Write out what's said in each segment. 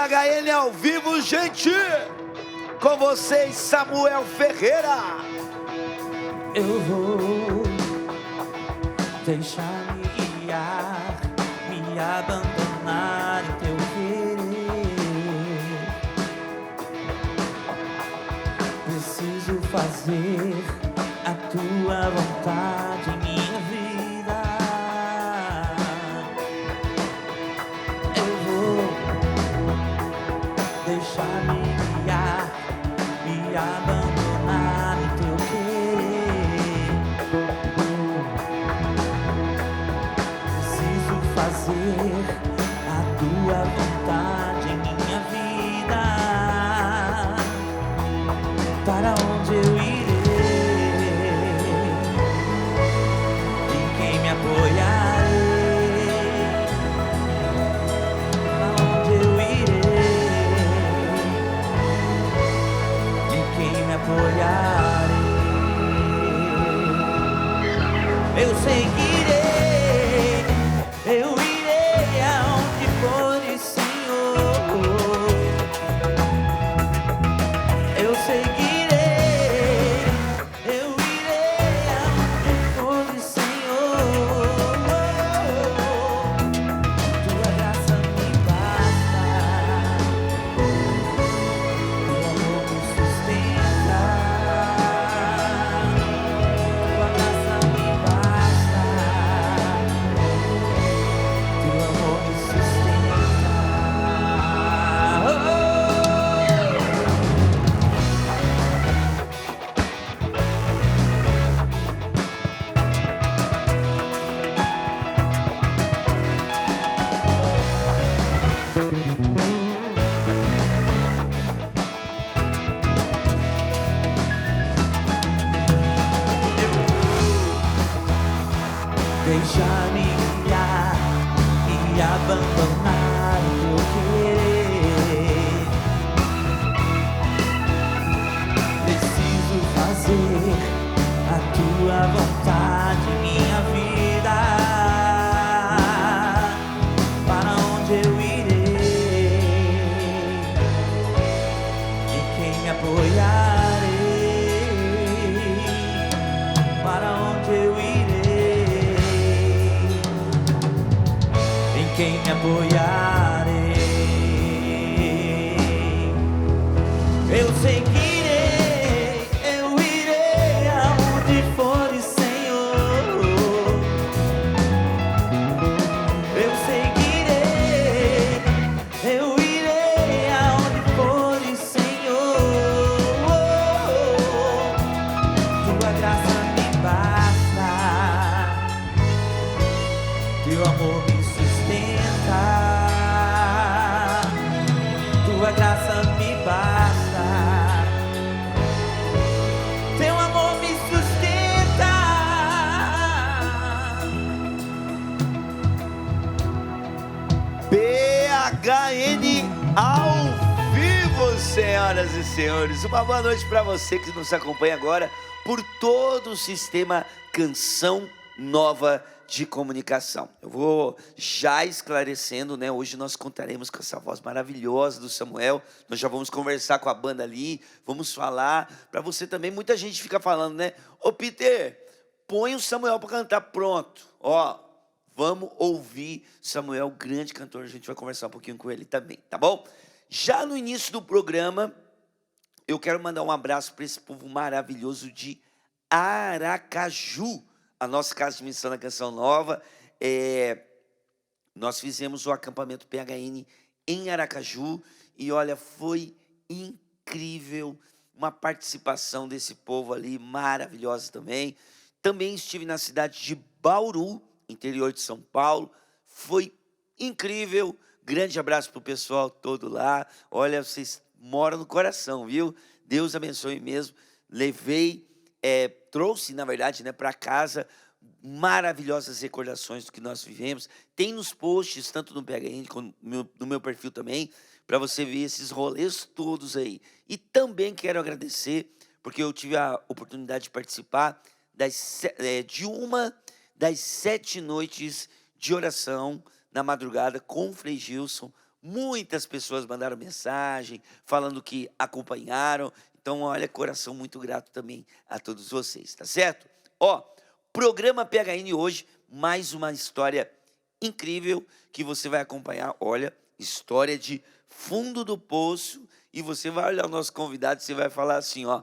PHN ao vivo, gente! Com vocês, Samuel Ferreira. Eu vou deixar me guiar, me abandonar em teu querer. Preciso fazer a tua vontade em minha vida. Eu vou deixar me guiar, me abandonar em teu querer. Preciso fazer a tua vontade em minha vida. Para onde eu irei? Em quem me apoiarei? Para onde eu irei? Em quem me apoiarei? Eu seguirei, eu irei aonde for, Senhor. Eu seguirei, eu irei aonde for, Senhor. Tua graça me basta, teu amor me sustenta. Tua graça me basta, teu amor me sustenta. Deixa-me guiar e abandonar o teu querer. Preciso fazer a tua vontade em minha vida. Para onde eu irei? Em quem me apoiarei? Para onde eu irei? Em quem me apoiarei? Eu seguirei, eu irei aonde for, Senhor. Eu seguirei, eu irei aonde for, Senhor. Tua graça me basta, teu amor me sustenta. Tua graça me basta, teu amor me sustenta. PHN ao vivo, senhoras e senhores. Uma boa noite para você que nos acompanha agora por todo o sistema Canção Nova de Comunicação. Eu vou já esclarecendo, né? Hoje nós contaremos com essa voz maravilhosa do Samuel. Nós já vamos conversar com a banda ali, vamos falar para você também. Muita gente fica falando, né? Ô Peter, põe o Samuel para cantar. Pronto, ó, vamos ouvir Samuel, grande cantor. A gente vai conversar um pouquinho com ele também, tá bom? Já no início do programa, eu quero mandar um abraço para esse povo maravilhoso de Aracaju, a nossa casa de missão da Canção Nova. Nós fizemos o acampamento PHN em Aracaju e olha, foi incrível, uma participação desse povo ali maravilhosa também. Também estive na cidade de Bauru, interior de São Paulo, foi incrível. Grande abraço para o pessoal todo lá. Olha, vocês moram no coração, viu? Deus abençoe mesmo. Trouxe, na verdade, né, para casa maravilhosas recordações do que nós vivemos. Tem nos posts, tanto no PHN como no meu perfil também, para você ver esses rolês todos aí. E também quero agradecer, porque eu tive a oportunidade de participar de uma das 7 noites de oração na madrugada com o Frei Gilson. Muitas pessoas mandaram mensagem falando que acompanharam. Então, olha, coração muito grato também a todos vocês, tá certo? Ó, programa PHN hoje, mais uma história incrível que você vai acompanhar. Olha, história de fundo do poço. E você vai olhar o nosso convidado e você vai falar assim, ó,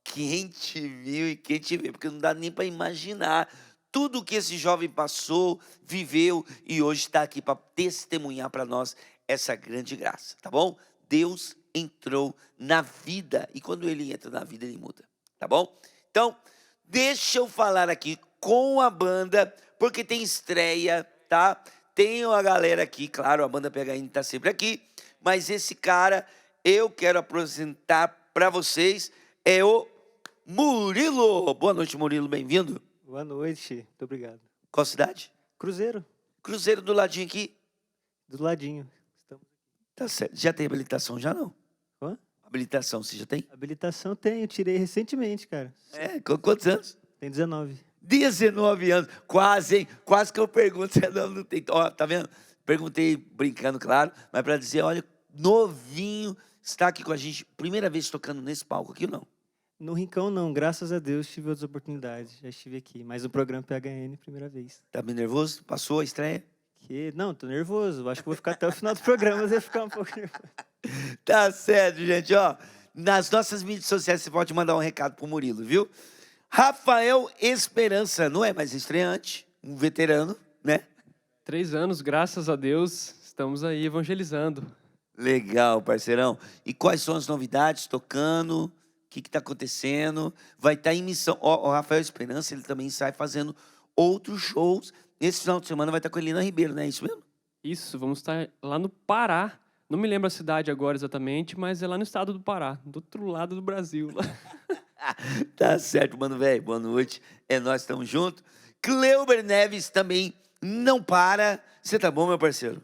quem te viu e quem te vê, porque não dá nem para imaginar tudo que esse jovem passou, viveu e hoje está aqui para testemunhar para nós essa grande graça, tá bom? Deus entrou na vida e quando ele entra na vida ele muda, tá bom? Então, deixa eu falar aqui com a banda, porque tem estreia, tá? Tem uma galera aqui, claro, a banda PHN tá sempre aqui, mas esse cara eu quero apresentar para vocês, é o Murilo. Boa noite, Murilo, bem-vindo. Boa noite, muito obrigado. Qual cidade? Cruzeiro, Cruzeiro do ladinho aqui. do ladinho. Estamos... Tá certo. Já tem habilitação já não? Hã? Habilitação, você já tem? Habilitação tenho, tirei recentemente, cara. É, com quantos anos? Tem 19. 19 anos. Quase, hein? Quase que eu pergunto se não tem. Ó, tá vendo? Perguntei brincando, claro, mas para dizer, olha, novinho, está aqui com a gente, primeira vez tocando nesse palco aqui ou não? No Rincão não, graças a Deus tive outras oportunidades, já estive aqui. Mas o programa PHN, primeira vez. Tá bem nervoso? Passou a estreia? Não, tô nervoso, acho que vou ficar até o final do programa, você ficar um pouco nervoso. Tá certo, gente, ó. Nas nossas mídias sociais você pode mandar um recado pro Murilo, viu? Rafael Esperança, não é mais estreante, um veterano, né? 3 anos, graças a Deus, estamos aí evangelizando. Legal, parceirão. E quais são as novidades tocando? O que está acontecendo? Vai estar em missão. Ó, o Rafael Esperança, ele também sai fazendo outros shows. Esse final de semana vai estar com a Helena Ribeiro, não é isso mesmo? Isso, vamos estar lá no Pará. Não me lembro a cidade agora exatamente, mas é lá no estado do Pará, do outro lado do Brasil. Tá certo, mano, velho. Boa noite. É nós, estamos juntos. Cleuber Neves também não para. Você tá bom, meu parceiro?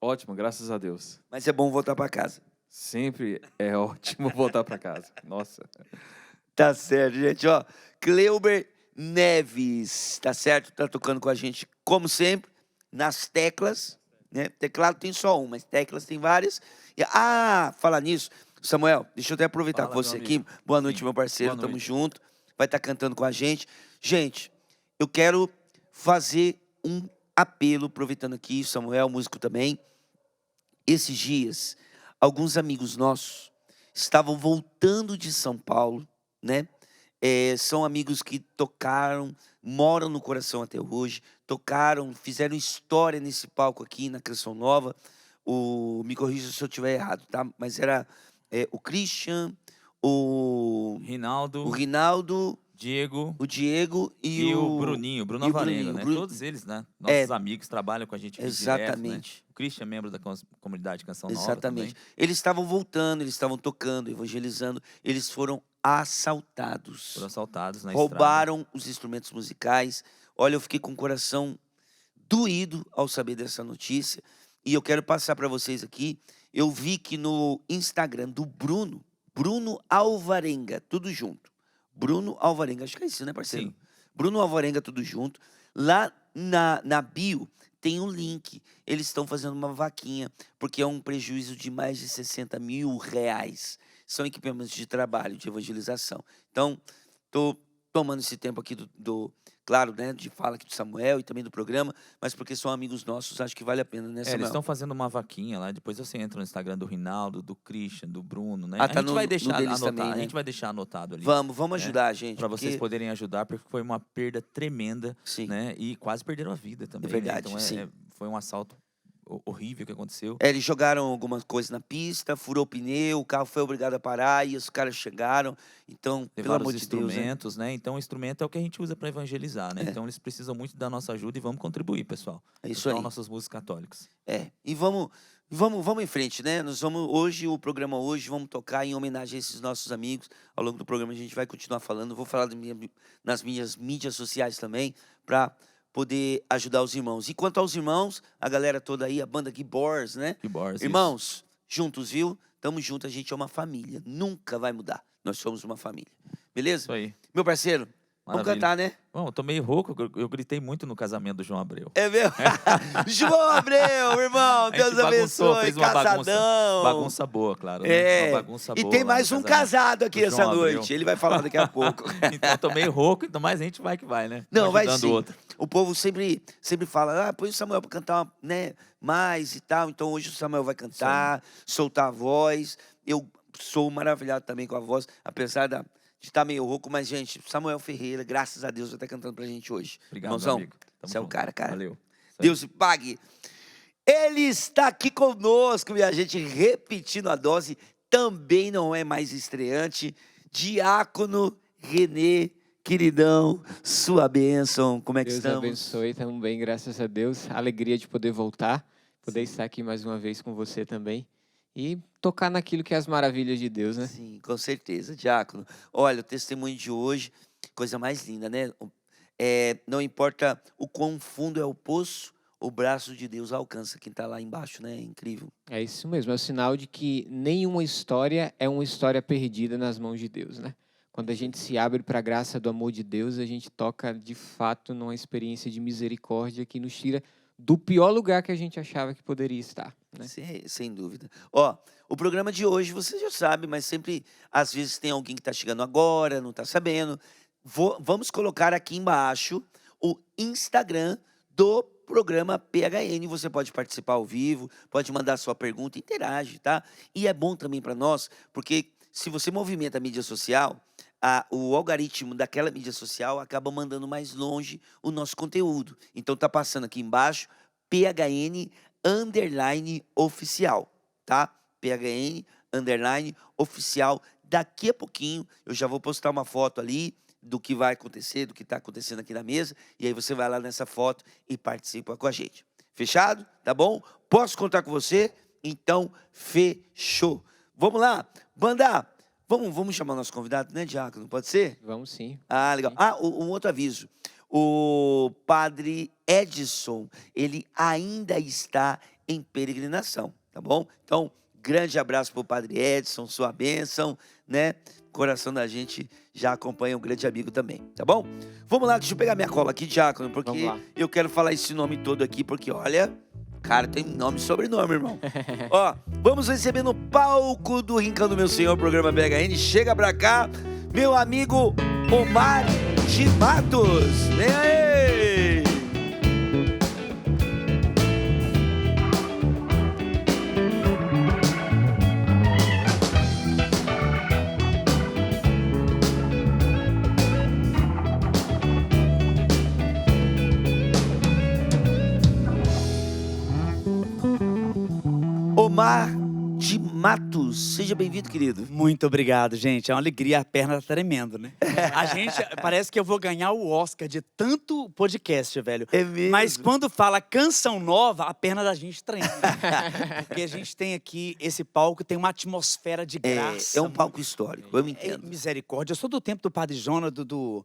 Ótimo, graças a Deus. Mas é bom voltar para casa. Sempre é ótimo voltar para casa. Nossa. Tá certo, gente, ó. Cleuber Neves, tá certo? Tá tocando com a gente, como sempre, nas teclas, né? Teclado tem só um, mas teclas tem várias. Falar nisso, Samuel, deixa eu até aproveitar Fala, com você meu aqui. amigo. Boa noite, Sim. meu parceiro, Boa tamo noite. junto. Vai estar cantando com a gente. Gente, eu quero fazer um apelo, aproveitando aqui, Samuel, músico também. Esses dias, alguns amigos nossos estavam voltando de São Paulo, né? São amigos que tocaram, moram no coração até hoje, tocaram, fizeram história nesse palco aqui na Canção Nova. Me corrija se eu estiver errado, tá? Mas era o Christian, o Rinaldo, Rinaldo, Diego o Diego e o Bruninho, Bruno Avarenga, né? Bruno- Todos eles, né? Nossos amigos trabalham com a gente aqui direto, né? Exatamente. O Christian é membro da comunidade Canção Nova Exatamente. também. Eles estavam voltando, eles estavam tocando, evangelizando. Eles foram assaltados. Foram assaltados na Roubaram os instrumentos musicais. Olha, eu fiquei com o coração doído ao saber dessa notícia. E eu quero passar para vocês aqui. Eu vi que no Instagram do Bruno Alvarenga, tudo junto. Bruno Alvarenga, acho que é isso, né, parceiro? Sim. Bruno Alvarenga, tudo junto. Lá na bio tem um link. Eles estão fazendo uma vaquinha, porque é um prejuízo de mais de 60 mil reais. São equipamentos de trabalho, de evangelização. Então, estou tomando esse tempo aqui claro, né, de fala aqui do Samuel e também do programa, mas porque são amigos nossos, acho que vale a pena, né, Eles Samuel? estão fazendo uma vaquinha lá, depois você entra no Instagram do Rinaldo, do Christian, do Bruno, né? Ah, A tá gente no- vai no deixar deles anotado, também, né? a gente vai deixar anotado ali. Vamos né? ajudar, gente. Para vocês porque- poderem ajudar, porque foi uma perda tremenda, Sim. né? E quase perderam a vida também. É verdade, né? Então sim. foi um assalto horrível que aconteceu. Eles jogaram algumas coisas na pista, furou o pneu, o carro foi obrigado a parar e os caras chegaram. Então, pelo Levaram amor os de Deus, né? instrumentos, né? Então, o instrumento é o que a gente usa para evangelizar, né? Então, eles precisam muito da nossa ajuda e vamos contribuir, pessoal. É isso Pessoal, aí. nossos músicos católicos. E vamos em frente, né? Nós vamos o programa hoje, vamos tocar em homenagem a esses nossos amigos. Ao longo do programa a gente vai continuar falando. Vou falar nas minhas mídias sociais também, para poder ajudar os irmãos. E quanto aos irmãos, a galera toda aí, a banda Gibors, né? Gibors, Irmãos, juntos, viu? Tamo junto, a gente é uma família. Nunca vai mudar. Nós somos uma família. Beleza? Isso aí. Meu parceiro, Vamos Maravilha. cantar, né? Bom, eu tô meio rouco, eu gritei muito no casamento do João Abreu. É mesmo? João Abreu, irmão, A gente Deus bagunçou, abençoe, fez uma casadão. bagunça boa, claro. Né? É, Uma bagunça e boa tem lá mais no um casamento casado aqui do essa João Abreu. noite. Ele vai falar daqui a pouco. Então eu tô meio rouco, então mais a gente vai que vai, né? Não, Um vai ajudando sim. o outro. O povo sempre fala, põe o Samuel para cantar, né, mais e tal. Então hoje o Samuel vai cantar, soltar a voz. Eu sou maravilhado também com a voz, apesar de estar meio rouco. Mas, gente, Samuel Ferreira, graças a Deus, vai estar cantando pra gente hoje. Obrigado, Irmãozão, meu amigo. Tamo você é o junto. cara. Valeu. Deus lhe pague. Ele está aqui conosco, minha gente, repetindo a dose. Também não é mais estreante. Diácono Renê, queridão, sua bênção. Como é que Deus estamos? abençoe, estamos bem, graças a Deus. Alegria de poder voltar, poder estar aqui mais uma vez com você também e tocar naquilo que é as maravilhas de Deus, né? Sim, com certeza, diácono. Olha, o testemunho de hoje, coisa mais linda, né? Não importa o quão fundo é o poço, o braço de Deus alcança quem está lá embaixo, né? É incrível. É isso mesmo, é o sinal de que nenhuma história é uma história perdida nas mãos de Deus, né? Quando a gente se abre para a graça do amor de Deus, a gente toca de fato numa experiência de misericórdia que nos tira do pior lugar que a gente achava que poderia estar, né? Sem dúvida. Ó, o programa de hoje, você já sabe, mas sempre, às vezes, tem alguém que está chegando agora, não está sabendo. Vamos colocar aqui embaixo o Instagram do programa PHN. Você pode participar ao vivo, pode mandar sua pergunta, interage, tá? E é bom também para nós, porque se você movimenta a mídia social, o algoritmo daquela mídia social acaba mandando mais longe o nosso conteúdo. Então tá passando aqui embaixo, PHN_oficial, tá? PHN_oficial. Daqui a pouquinho eu já vou postar uma foto ali do que vai acontecer, do que está acontecendo aqui na mesa, e aí você vai lá nessa foto e participa com a gente. Fechado? Tá bom? Posso contar com você? Então, fechou. Vamos lá, banda. Vamos chamar o nosso convidado, né, Diácono? Pode ser? Vamos sim. Ah, legal. Um outro aviso. O padre Edson, ele ainda está em peregrinação, tá bom? Então, grande abraço para o padre Edson, sua bênção, né? Coração da gente já acompanha um grande amigo também, tá bom? Vamos lá, deixa eu pegar minha cola aqui, Diácono, porque eu quero falar esse nome todo aqui, porque olha, cara, tem nome e sobrenome, irmão. Ó, vamos receber no palco do Rincão do Meu Senhor, programa BHN. Chega pra cá, meu amigo Omar de Matos. Vem aí! Omar de Matos, seja bem-vindo, querido. Muito obrigado, gente. É uma alegria, a perna tá tremendo, né? A gente, parece que eu vou ganhar o Oscar de tanto podcast, velho. É mesmo? Mas quando fala canção nova, a perna da gente treme. Porque a gente tem aqui, esse palco tem uma atmosfera de graça. É um palco histórico, eu entendo. Misericórdia. Eu sou do tempo do Padre Jonas, do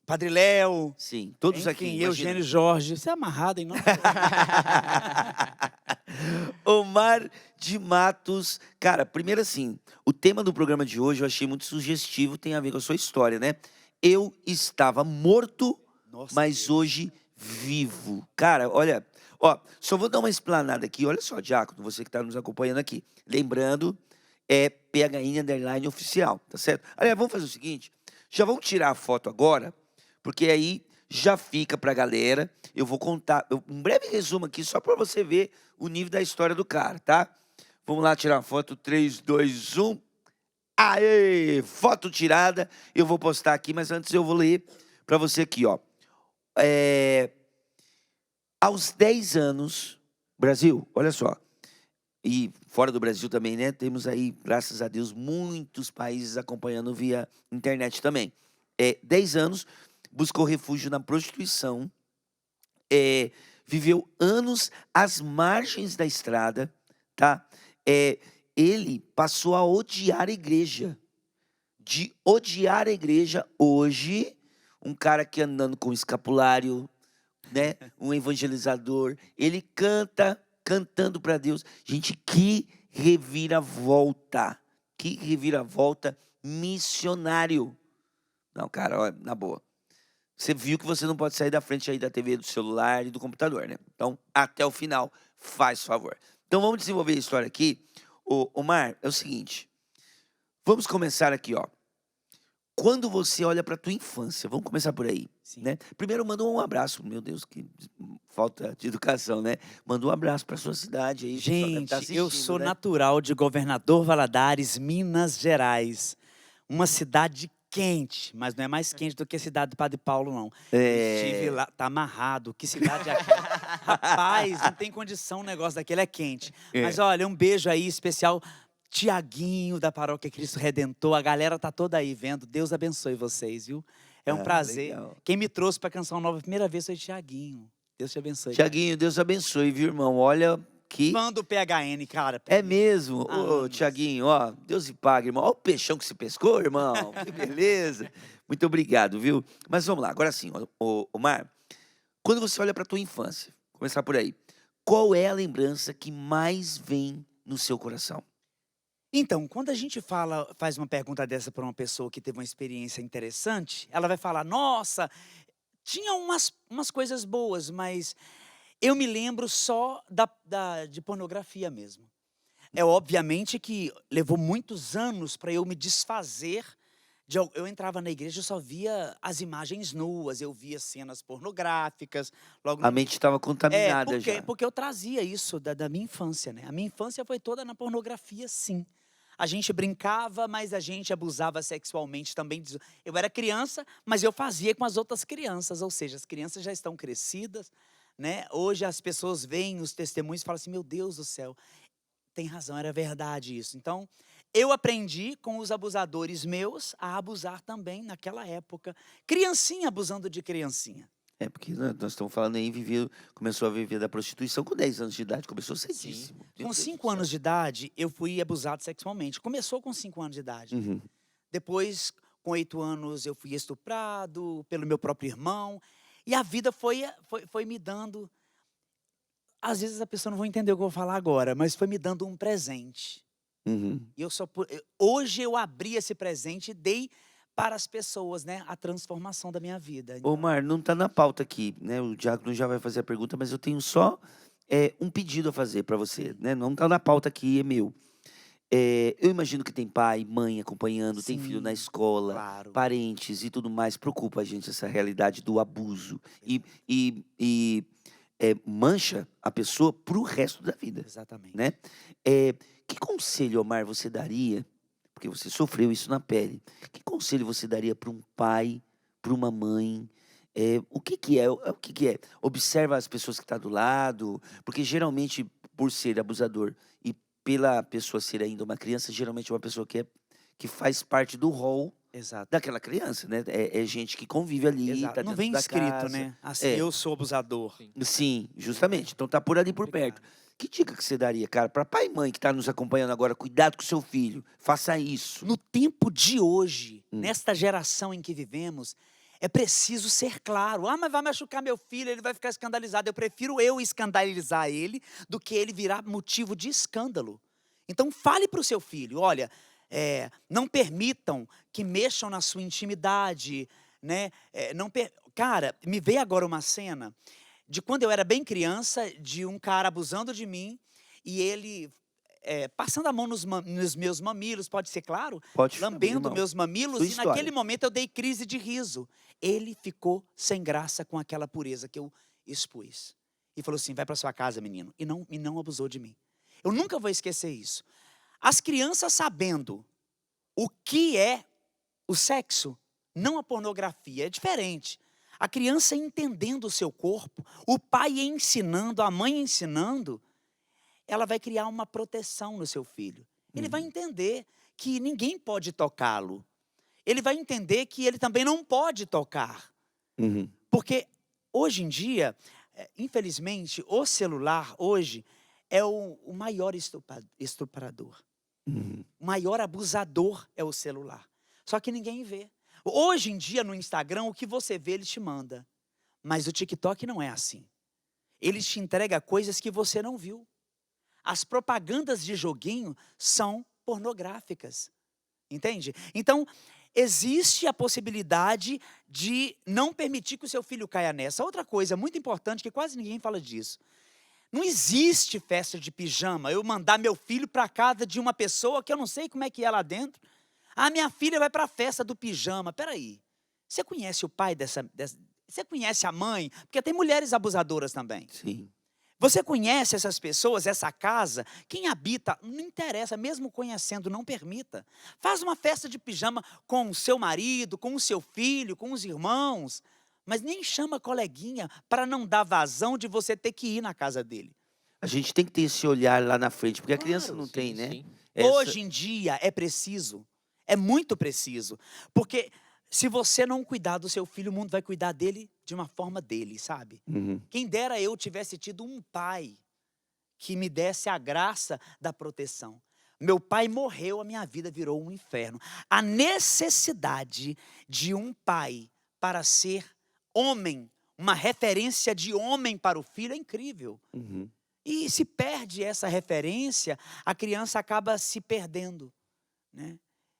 Padre Léo. Sim, todos enfim, aqui. imagina. Eugênio Jorge. Você é amarrado, hein? Não? Omar de Matos. Cara, primeiro assim, o tema do programa de hoje eu achei muito sugestivo, tem a ver com a sua história, né? Eu estava morto, mas hoje vivo. Cara, olha, só vou dar uma explanada aqui. Olha só, Diácono, você que está nos acompanhando aqui. Lembrando, é PHN_oficial, tá certo? Aliás, vamos fazer o seguinte, já vamos tirar a foto agora, porque aí já fica pra galera. Eu vou contar um breve resumo aqui, só para você ver o nível da história do cara, tá? Vamos lá tirar a foto, 3, 2, 1. Aê! Foto tirada. Eu vou postar aqui, mas antes eu vou ler para você aqui, ó. Aos 10 anos, Brasil, olha só, e fora do Brasil também, né? Temos aí, graças a Deus, muitos países acompanhando via internet também. 10 anos, buscou refúgio na prostituição, viveu anos às margens da estrada, tá? Ele passou a odiar a igreja. De odiar a igreja, hoje, um cara que andando com escapulário, né? Um evangelizador, ele cantando para Deus. Gente, que reviravolta missionário. Não, cara, olha, na boa. Você viu que você não pode sair da frente aí da TV, do celular e do computador, né? Então, até o final, faz favor. Então, vamos desenvolver a história aqui. Ô, Mar, é o seguinte. Vamos começar aqui, ó. Quando você olha pra tua infância, vamos começar por aí, Sim. né? Primeiro, manda um abraço. Meu Deus, que falta de educação, né? Manda um abraço pra sua cidade aí. o pessoal deve Gente, tá eu assistindo, sou né? natural de Governador Valadares, Minas Gerais. Uma cidade quente, mas não é mais quente do que a cidade do Padre Paulo, não. Eu estive lá, tá amarrado. Que cidade é aquela? Rapaz, não tem condição um negócio daquele, é quente. Mas olha, um beijo aí especial. Tiaguinho da Paróquia Cristo Redentor, a galera tá toda aí vendo. Deus abençoe vocês, viu? É um prazer. Legal. Quem me trouxe pra Canção Nova a primeira vez foi Tiaguinho. Deus te abençoe. Tiaguinho, Deus abençoe, viu, irmão? Olha que... Fã do PHN, cara. É mesmo? Ô, anos. Tiaguinho, ó, Deus lhe pague, irmão. Olha o peixão que se pescou, irmão. Que beleza. Muito obrigado, viu? Mas vamos lá, agora sim, ô Mar. Quando você olha pra tua infância, vou começar por aí. Qual é a lembrança que mais vem no seu coração? Então, quando a gente faz uma pergunta dessa para uma pessoa que teve uma experiência interessante, ela vai falar: nossa, tinha umas coisas boas, mas eu me lembro só de pornografia mesmo. É obviamente que levou muitos anos para eu me desfazer. Eu entrava na igreja, eu só via as imagens nuas, eu via cenas pornográficas. Logo A mente estava contaminada porque, já. porque eu trazia isso da minha infância, né? A minha infância foi toda na pornografia, sim. A gente brincava, mas a gente abusava sexualmente também. Eu era criança, mas eu fazia com as outras crianças. Ou seja, as crianças já estão crescidas, né? Hoje as pessoas veem os testemunhos e falam assim: meu Deus do céu, tem razão, era verdade isso. Então, eu aprendi com os abusadores meus a abusar também naquela época. Criancinha abusando de criancinha. É, porque né, nós estamos falando aí, começou a viver da prostituição com 10 anos de idade. Começou cedíssimo. Meu Com Deus do 5 céu. anos de idade, eu fui abusado sexualmente. Começou com 5 anos de idade. Uhum. Depois, com 8 anos, eu fui estuprado pelo meu próprio irmão. E a vida foi me dando... Às vezes a pessoa não vai entender o que eu vou falar agora, mas foi me dando um presente. Uhum. E hoje eu abri esse presente e dei para as pessoas, né, a transformação da minha vida. Ô, Mar, não está na pauta aqui, né? O Diácono já vai fazer a pergunta, mas eu tenho só um pedido a fazer para você, né? Não está na pauta aqui, é meu. Eu imagino que tem pai, mãe acompanhando, tem filho na Sim, escola, claro. parentes e tudo mais. Preocupa a gente essa realidade do abuso e mancha a pessoa pro resto da vida, Exatamente. né? Que conselho, Omar, você daria, porque você sofreu isso na pele, que conselho você daria para um pai, para uma mãe? O que é? Observa as pessoas que estão do lado, porque geralmente, por ser abusador e pela pessoa ser ainda uma criança, geralmente é uma pessoa que faz parte do rol Exato. daquela criança, né? É gente que convive ali, Exato. tá Não dentro vem da escrito, casa. né? Assim, É. eu sou abusador. Sim, justamente. Então tá por ali por perto. Que dica que você daria, cara, para pai e mãe que tá nos acompanhando agora? Cuidado com o seu filho. Faça isso. No tempo de hoje, nesta geração em que vivemos, é preciso ser claro. Ah, mas vai machucar meu filho, ele vai ficar escandalizado. Eu prefiro eu escandalizar ele do que ele virar motivo de escândalo. Então fale para o seu filho: olha, não permitam que mexam na sua intimidade, né? Cara, me veio agora uma cena de quando eu era bem criança, de um cara abusando de mim e ele passando a mão nos meus mamilos, pode ser claro? Pode, Lambendo irmão. meus mamilos, Sua e história. naquele momento eu dei crise de riso. Ele ficou sem graça com aquela pureza que eu expus. E falou assim: vai para sua casa, menino. E não abusou de mim. Eu nunca vou esquecer isso. As crianças sabendo o que é o sexo, não a pornografia, é diferente. A criança entendendo o seu corpo, o pai ensinando, a mãe ensinando, ela vai criar uma proteção no seu filho. Ele vai entender que ninguém pode tocá-lo. Ele vai entender que ele também não pode tocar. Uhum. Porque hoje em dia, infelizmente, o celular hoje é o maior estuprador. Uhum. O maior abusador é o celular. Só que ninguém vê. Hoje em dia, no Instagram, o que você vê, ele te manda. Mas o TikTok não é assim. Ele te entrega coisas que você não viu. As propagandas de joguinho são pornográficas. Entende? Então, existe a possibilidade de não permitir que o seu filho caia nessa. Outra coisa muito importante, que quase ninguém fala disso. Não existe festa de pijama, eu mandar meu filho para casa de uma pessoa que eu não sei como é que é lá dentro. Ah, minha filha vai para a festa do pijama. Peraí, você conhece o pai dessa... Você conhece a mãe? Porque tem mulheres abusadoras também. Sim. Você conhece essas pessoas, essa casa? Quem habita, não interessa, mesmo conhecendo, não permita. Faz uma festa de pijama com o seu marido, com o seu filho, com os irmãos, mas nem chama coleguinha para não dar vazão de você ter que ir na casa dele. A gente tem que ter esse olhar lá na frente, porque a criança Claro, não Sim, tem, né? sim. Hoje em dia é preciso, é muito preciso, porque se você não cuidar do seu filho, o mundo vai cuidar dele de uma forma dele, sabe? Uhum. Quem dera eu tivesse tido um pai que me desse a graça da proteção. Meu pai morreu, a minha vida virou um inferno. A necessidade de um pai para ser homem, uma referência de homem para o filho é incrível. Uhum. E se perde essa referência, a criança acaba se perdendo, né?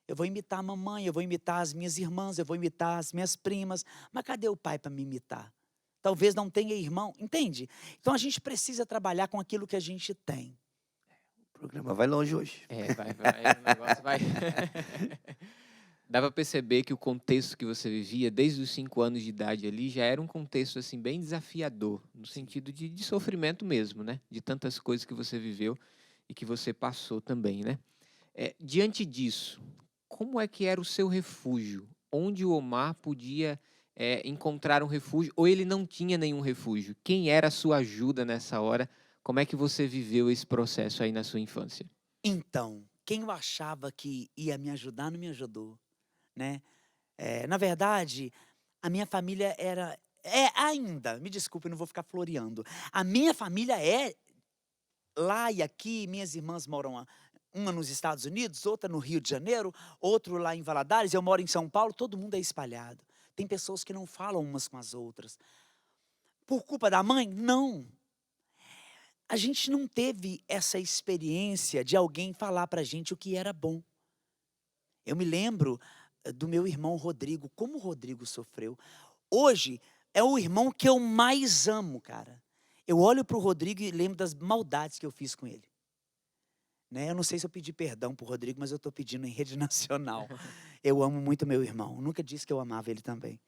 Eu vou imitar a mamãe, eu vou imitar as minhas irmãs, eu vou imitar as minhas primas, mas cadê o pai para me imitar? Talvez não tenha irmão, entende? Então a gente precisa trabalhar com aquilo que a gente tem. O programa vai longe hoje. Vai, o negócio vai. Dá pra perceber que o contexto que você vivia, desde os 5 anos de idade ali, já era um contexto assim bem desafiador, no sentido de sofrimento mesmo, né? De tantas coisas que você viveu e que você passou também, né? Diante disso, como é que era o seu refúgio? Onde o Omar podia encontrar um refúgio, ou ele não tinha nenhum refúgio? Quem era a sua ajuda nessa hora? Como é que você viveu esse processo aí na sua infância? Então, quem eu achava que ia me ajudar, não me ajudou, né? Na verdade, a minha família ainda, me desculpe, eu não vou ficar floreando. A minha família é lá e aqui, minhas irmãs moram uma nos Estados Unidos, outra no Rio de Janeiro, outro lá em Valadares, eu moro em São Paulo, todo mundo é espalhado. Tem pessoas que não falam umas com as outras. Por culpa da mãe? Não. A gente não teve essa experiência de alguém falar pra gente o que era bom. Eu me lembro do meu irmão Rodrigo, como o Rodrigo sofreu. Hoje, é o irmão que eu mais amo, cara. Eu olho pro Rodrigo e lembro das maldades que eu fiz com ele. Né? Eu não sei se eu pedi perdão pro Rodrigo, mas eu estou pedindo em rede nacional. Eu amo muito meu irmão. Nunca disse que eu amava ele também.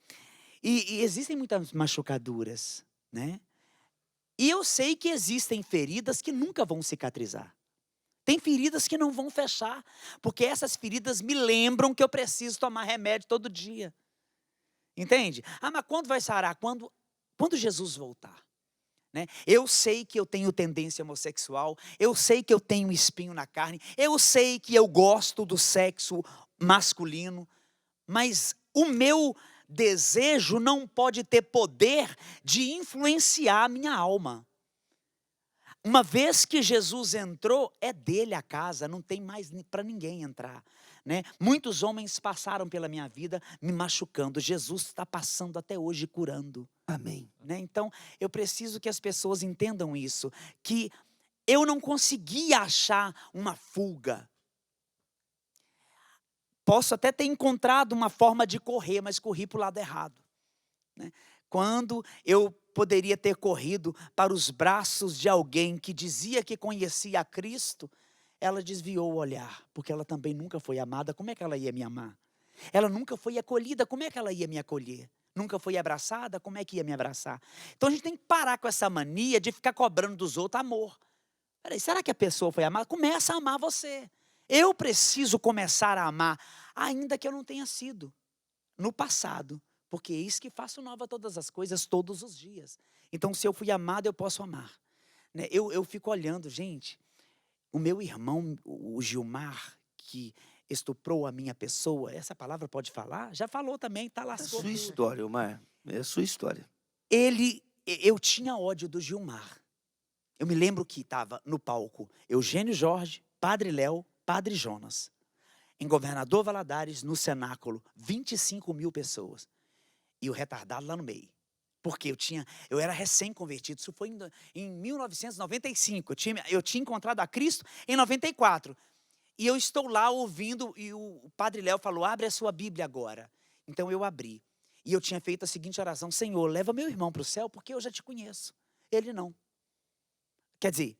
E existem muitas machucaduras, né? E eu sei que existem feridas que nunca vão cicatrizar. Tem feridas que não vão fechar, porque essas feridas me lembram que eu preciso tomar remédio todo dia. Entende? Ah, mas quando vai sarar? Quando Jesus voltar. Né? Eu sei que eu tenho tendência homossexual, eu sei que eu tenho um espinho na carne, eu sei que eu gosto do sexo masculino, mas o meu desejo não pode ter poder de influenciar a minha alma. Uma vez que Jesus entrou, é dele a casa, não tem mais para ninguém entrar. Né? Muitos homens passaram pela minha vida me machucando. Jesus está passando até hoje curando. Amém. Né? Então, eu preciso que as pessoas entendam isso. Que eu não conseguia achar uma fuga. Posso até ter encontrado uma forma de correr, mas corri para o lado errado. Né? Quando eu poderia ter corrido para os braços de alguém que dizia que conhecia a Cristo, ela desviou o olhar, porque ela também nunca foi amada. Como é que ela ia me amar? Ela nunca foi acolhida, como é que ela ia me acolher? Nunca foi abraçada, como é que ia me abraçar? Então a gente tem que parar com essa mania de ficar cobrando dos outros amor. Peraí, será que a pessoa foi amada? Começa a amar você. Eu preciso começar a amar, ainda que eu não tenha sido no passado. Porque eis que faço nova todas as coisas, todos os dias. Então, se eu fui amado, eu posso amar. Né? Eu fico olhando, gente, o meu irmão, o Gilmar, que estuprou a minha pessoa, essa palavra pode falar? Já falou também, tá lá. É a sua história, Omar. É a sua história. Eu tinha ódio do Gilmar. Eu me lembro que estava no palco Eugênio Jorge, Padre Léo, Padre Jonas. Em Governador Valadares, no cenáculo, 25 mil pessoas. E o retardado lá no meio. Porque eu era recém-convertido. Isso foi em 1995. Eu tinha encontrado a Cristo em 94. E eu estou lá ouvindo, e o Padre Léo falou, abre a sua Bíblia agora. Então eu abri. E eu tinha feito a seguinte oração, Senhor, leva meu irmão para o céu, porque eu já te conheço. Ele não. Quer dizer,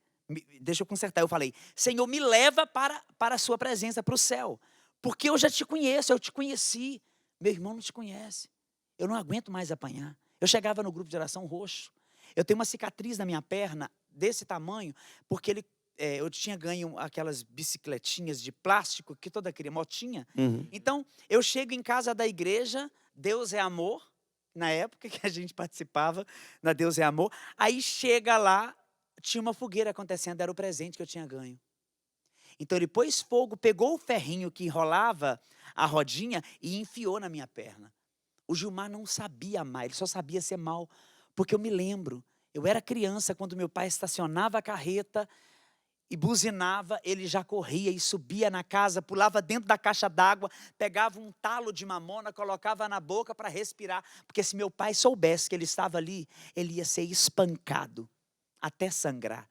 deixa eu consertar, eu falei, Senhor, me leva para a sua presença, para o céu. Porque eu já te conheço, eu te conheci. Meu irmão não te conhece. Eu não aguento mais apanhar. Eu chegava no grupo de oração roxo. Eu tenho uma cicatriz na minha perna, desse tamanho, porque eu tinha ganho aquelas bicicletinhas de plástico que toda criança, motinha. Então, eu chego em casa da igreja, Deus é Amor, na época que a gente participava, na Deus é Amor. Aí chega lá, tinha uma fogueira acontecendo, era o presente que eu tinha ganho. Então ele pôs fogo, pegou o ferrinho que enrolava a rodinha e enfiou na minha perna. O Gilmar não sabia amar, ele só sabia ser mal. Porque eu me lembro, eu era criança quando meu pai estacionava a carreta e buzinava, ele já corria e subia na casa, pulava dentro da caixa d'água, pegava um talo de mamona, colocava na boca para respirar. Porque se meu pai soubesse que ele estava ali, ele ia ser espancado até sangrar.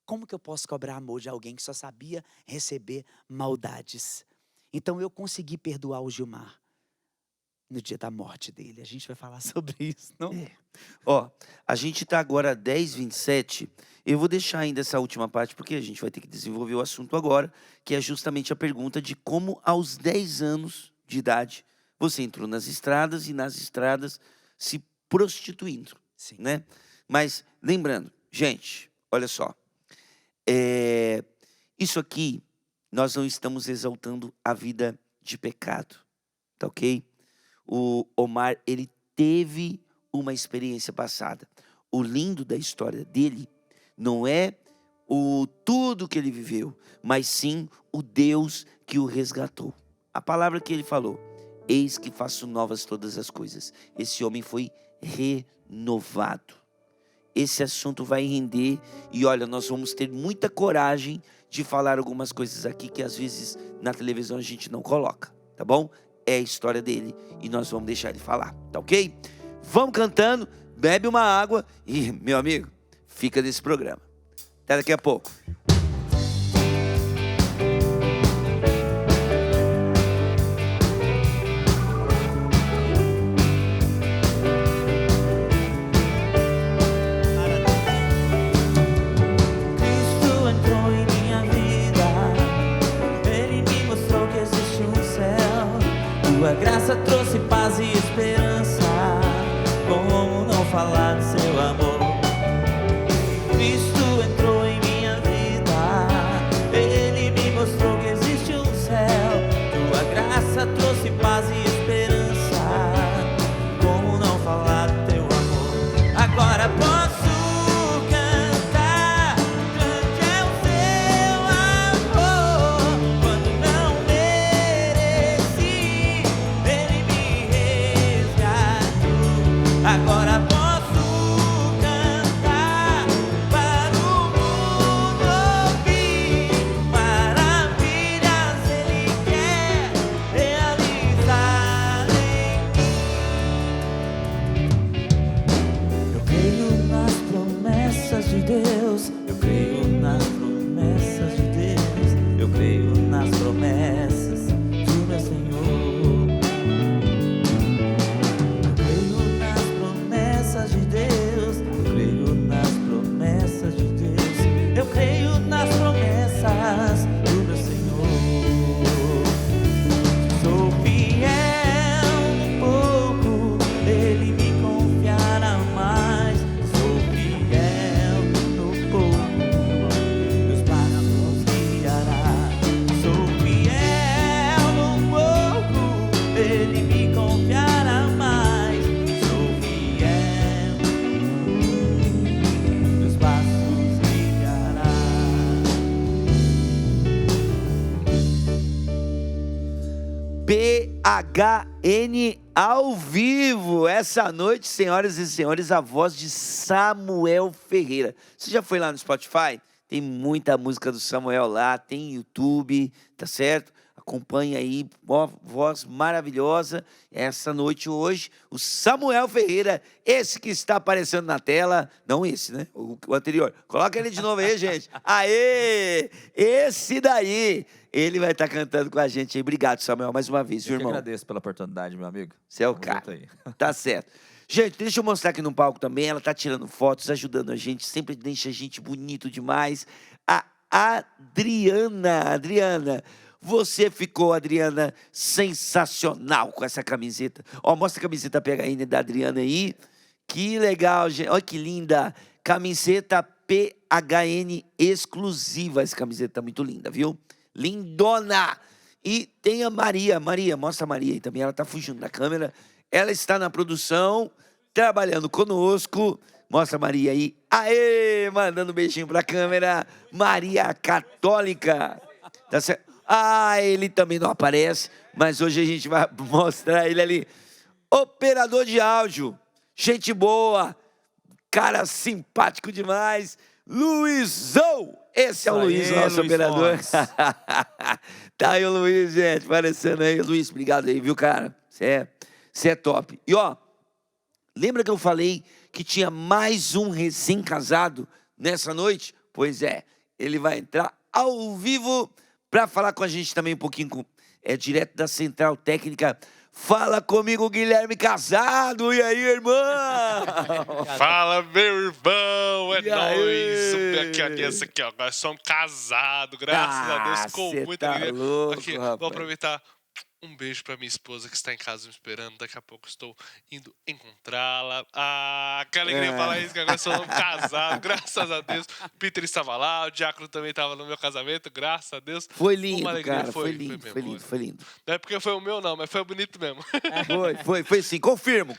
Como que eu posso cobrar amor de alguém que só sabia receber maldades? Então eu consegui perdoar o Gilmar no dia da morte dele. A gente vai falar sobre isso, não? Ó, a gente tá agora 10h27. Eu vou deixar ainda essa última parte, porque a gente vai ter que desenvolver o assunto agora, que é justamente a pergunta de como aos 10 anos de idade você entrou nas estradas e nas estradas se prostituindo. Sim. Né? Mas lembrando, gente, olha só. Isso aqui, nós não estamos exaltando a vida de pecado, tá ok? O Omar, ele teve uma experiência passada. O lindo da história dele não é o tudo que ele viveu, mas sim o Deus que o resgatou. A palavra que ele falou, eis que faço novas todas as coisas. Esse homem foi renovado. Esse assunto vai render e olha, nós vamos ter muita coragem de falar algumas coisas aqui que às vezes na televisão a gente não coloca, tá bom? É a história dele e nós vamos deixar ele falar, tá ok? Vamos cantando, bebe uma água e, meu amigo, fica nesse programa. Até daqui a pouco. Cristo entrou em minha vida, Ele me mostrou que existe um céu. Tua graça trouxe paz e esperança, como não falar do seu amor? Cristo entrou em minha vida, Ele me mostrou que existe um céu. Tua graça trouxe paz e esperança, como não falar do teu amor? Agora posso cantar, grande é o seu amor. Quando não mereci, Ele me resgatou. Agora posso cantar para o mundo ouvir, maravilhas Ele quer realizar em mim. Eu creio nas promessas de Deus, eu creio nas promessas de Deus, eu creio nas promessas do meu Senhor. Eu creio nas promessas de Deus, eu creio nas promessas de Deus, eu creio nas promessas do meu Senhor. Sou fiel no pouco, Ele me confiará mais. Sou fiel no pouco, meus passos guiará. Sou fiel no pouco, Ele me confiará mais. Sou fiel, meus passos guiará. PHN ao vivo, essa noite, senhoras e senhores, a voz de Samuel Ferreira. Você já foi lá no Spotify? Tem muita música do Samuel lá, tem YouTube, tá certo? Acompanha aí, ó, voz maravilhosa. Essa noite hoje, o Samuel Ferreira, esse que está aparecendo na tela. Não esse, né? O anterior. Coloca ele de novo aí, gente. Aê! Esse daí. Ele vai estar cantando com a gente aí. Obrigado, Samuel, mais uma vez, viu, Eu que irmão? agradeço pela oportunidade, meu amigo. Você é o Tamo cara. junto aí. Tá certo. Gente, deixa eu mostrar aqui no palco também. Ela tá tirando fotos, ajudando a gente. Sempre deixa a gente bonito demais. A Adriana. Você ficou, Adriana, sensacional com essa camiseta. Ó, mostra a camiseta PHN da Adriana aí. Que legal, gente. Olha que linda. Camiseta PHN exclusiva. Essa camiseta tá muito linda, viu? Lindona. E tem a Maria. Maria, mostra a Maria aí também. Ela tá fugindo da câmera. Ela está na produção, trabalhando conosco. Mostra a Maria aí. Aê, mandando um beijinho pra câmera. Maria Católica. Tá certo? Ah, ele também não aparece, mas hoje a gente vai mostrar ele ali. Operador de áudio, gente boa, cara simpático demais. Luizão, esse é o Luiz, nosso Luiz operador. Fontes. Tá aí o Luiz, gente, aparecendo aí. Luiz, obrigado aí, viu, cara? Você é top. E ó, lembra que eu falei que tinha mais um recém-casado nessa noite? Pois é, ele vai entrar ao vivo para falar com a gente também um pouquinho, direto da Central Técnica. Fala comigo, Guilherme Casado. E aí, irmão? Fala, meu irmão. É E aí? nóis. Aqui, ó. Nós somos casados, graças a Deus. Com cê muita tá alegria. louco, Aqui, rapaz. vou aproveitar. Um beijo pra minha esposa que está em casa me esperando. Daqui a pouco estou indo encontrá-la. Ah, que alegria falar isso, que agora somos casados, graças a Deus. Peter estava lá, o Diácono também estava no meu casamento, graças a Deus. Foi lindo, Uma alegria, cara. Foi mesmo, lindo, foi lindo, foi lindo. Não é porque foi o meu, não, mas foi bonito mesmo. Foi sim. Confirmo.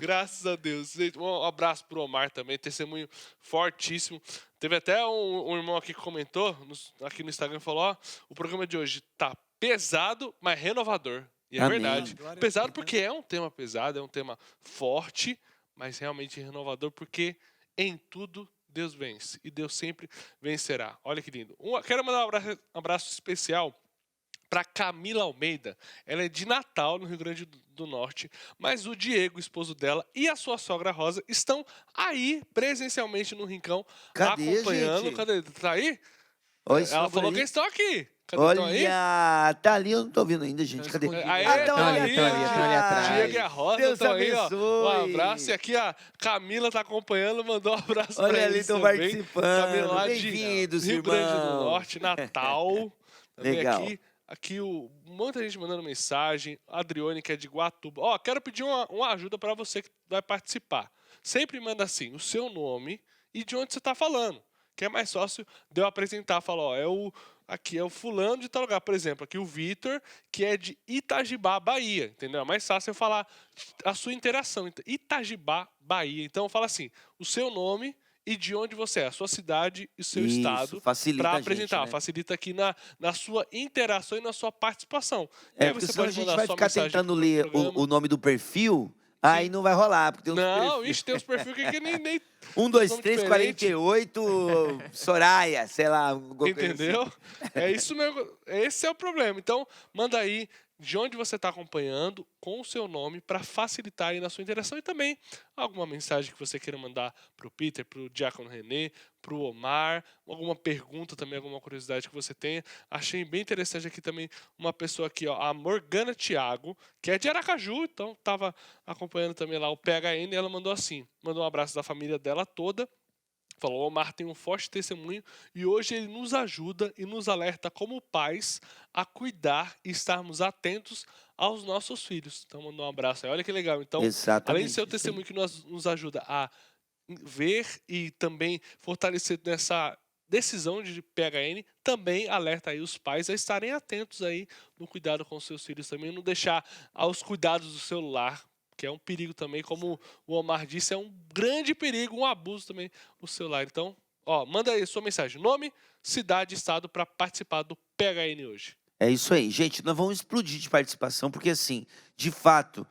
Graças a Deus. Um abraço pro Omar também, testemunho fortíssimo. Teve até um irmão aqui que comentou, aqui no Instagram, falou, ó, o programa de hoje tá pesado, mas renovador. E é Amém. verdade. Pesado porque é um tema pesado, é um tema forte, mas realmente renovador porque em tudo Deus vence. E Deus sempre vencerá. Olha que lindo. Quero mandar um abraço especial para Camila Almeida. Ela é de Natal, no Rio Grande do Norte, mas o Diego, esposo dela, e a sua sogra Rosa estão aí presencialmente no Rincão, Cadê, acompanhando. gente? Cadê? Tá aí? Olha Ela falou que eles estão aqui. Cadê? Estão aí? Olha, tá ali, eu não tô vendo ainda, gente. Cadê? Aí, tão tão ali atrás. Diego e a Rosa Deus estão aí, ó. Um abençoe. abraço. E aqui a Camila tá acompanhando, mandou um abraço pra Olha ali, eles estão também. participando. Camila lá de Bem-vindos, Rio Grande do irmão. Norte, Natal. Também Legal. Aqui muita gente mandando mensagem. A Adrione, que é de Guatuba. Ó, quero pedir uma ajuda para você que vai participar. Sempre manda assim, o seu nome e de onde você tá falando. Que é mais fácil de eu apresentar. Falar, ó, aqui é o fulano de tal lugar. Por exemplo, aqui o Vitor, que é de Itajibá, Bahia. Entendeu? É mais fácil eu falar a sua interação. Itajibá, Bahia. Então, fala assim, o seu nome e de onde você é, a sua cidade e o seu Isso, estado. facilita Para a gente, apresentar. né? Facilita aqui na sua interação e na sua participação. E aí Porque você senão a pode gente mandar vai sua ficar mensagem tentando pro ler programa. o nome do perfil, aí não vai rolar. Porque tem uns Não, perfis. ixi, tem uns perfis que nem 1, 2, nome 3, diferente. 48, Soraya, sei lá. alguma coisa entendeu? assim. É isso mesmo. Esse é o problema. Então, manda aí de onde você está acompanhando com o seu nome para facilitar aí na sua interação e também alguma mensagem que você queira mandar para o Peter, para o Diácono René, para o Omar, alguma pergunta também, alguma curiosidade que você tenha. Achei bem interessante aqui também uma pessoa aqui, ó, a Morgana Thiago, que é de Aracaju, então estava acompanhando também lá o PHN, e ela mandou assim, mandou um abraço da família dela toda. Falou, o Omar tem um forte testemunho e hoje ele nos ajuda e nos alerta como pais a cuidar e estarmos atentos aos nossos filhos. Então, mandou um abraço aí. Olha que legal. Então, Exatamente, além de ser o sim. testemunho que nos ajuda a ver e também fortalecer nessa decisão de PHN, também alerta aí os pais a estarem atentos aí no cuidado com os seus filhos também, não deixar aos cuidados do celular, que é um perigo também, como o Omar disse, é um grande perigo, um abuso também o celular. Então, ó, manda aí sua mensagem, nome, cidade, estado para participar do PHN hoje. É isso aí. Gente, nós vamos explodir de participação, porque assim, de fato,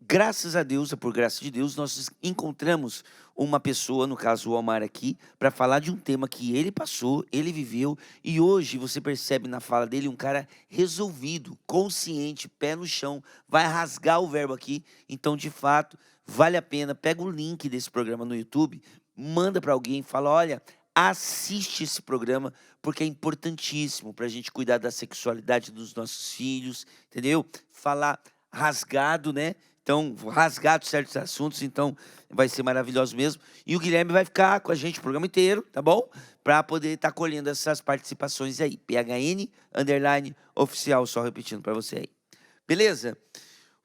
graças a Deus, por graça de Deus, nós encontramos uma pessoa, no caso o Omar aqui, para falar de um tema que ele passou, ele viveu, e hoje você percebe na fala dele um cara resolvido, consciente, pé no chão, vai rasgar o verbo aqui. Então, de fato, vale a pena. Pega o link desse programa no YouTube, manda para alguém, fala, olha, assiste esse programa, porque é importantíssimo para a gente cuidar da sexualidade dos nossos filhos, entendeu? Falar rasgado, né? Então, rasgado certos assuntos, então vai ser maravilhoso mesmo. E o Guilherme vai ficar com a gente o programa inteiro, tá bom? Para poder estar colhendo essas participações aí. PHN_oficial, só repetindo para você aí. Beleza?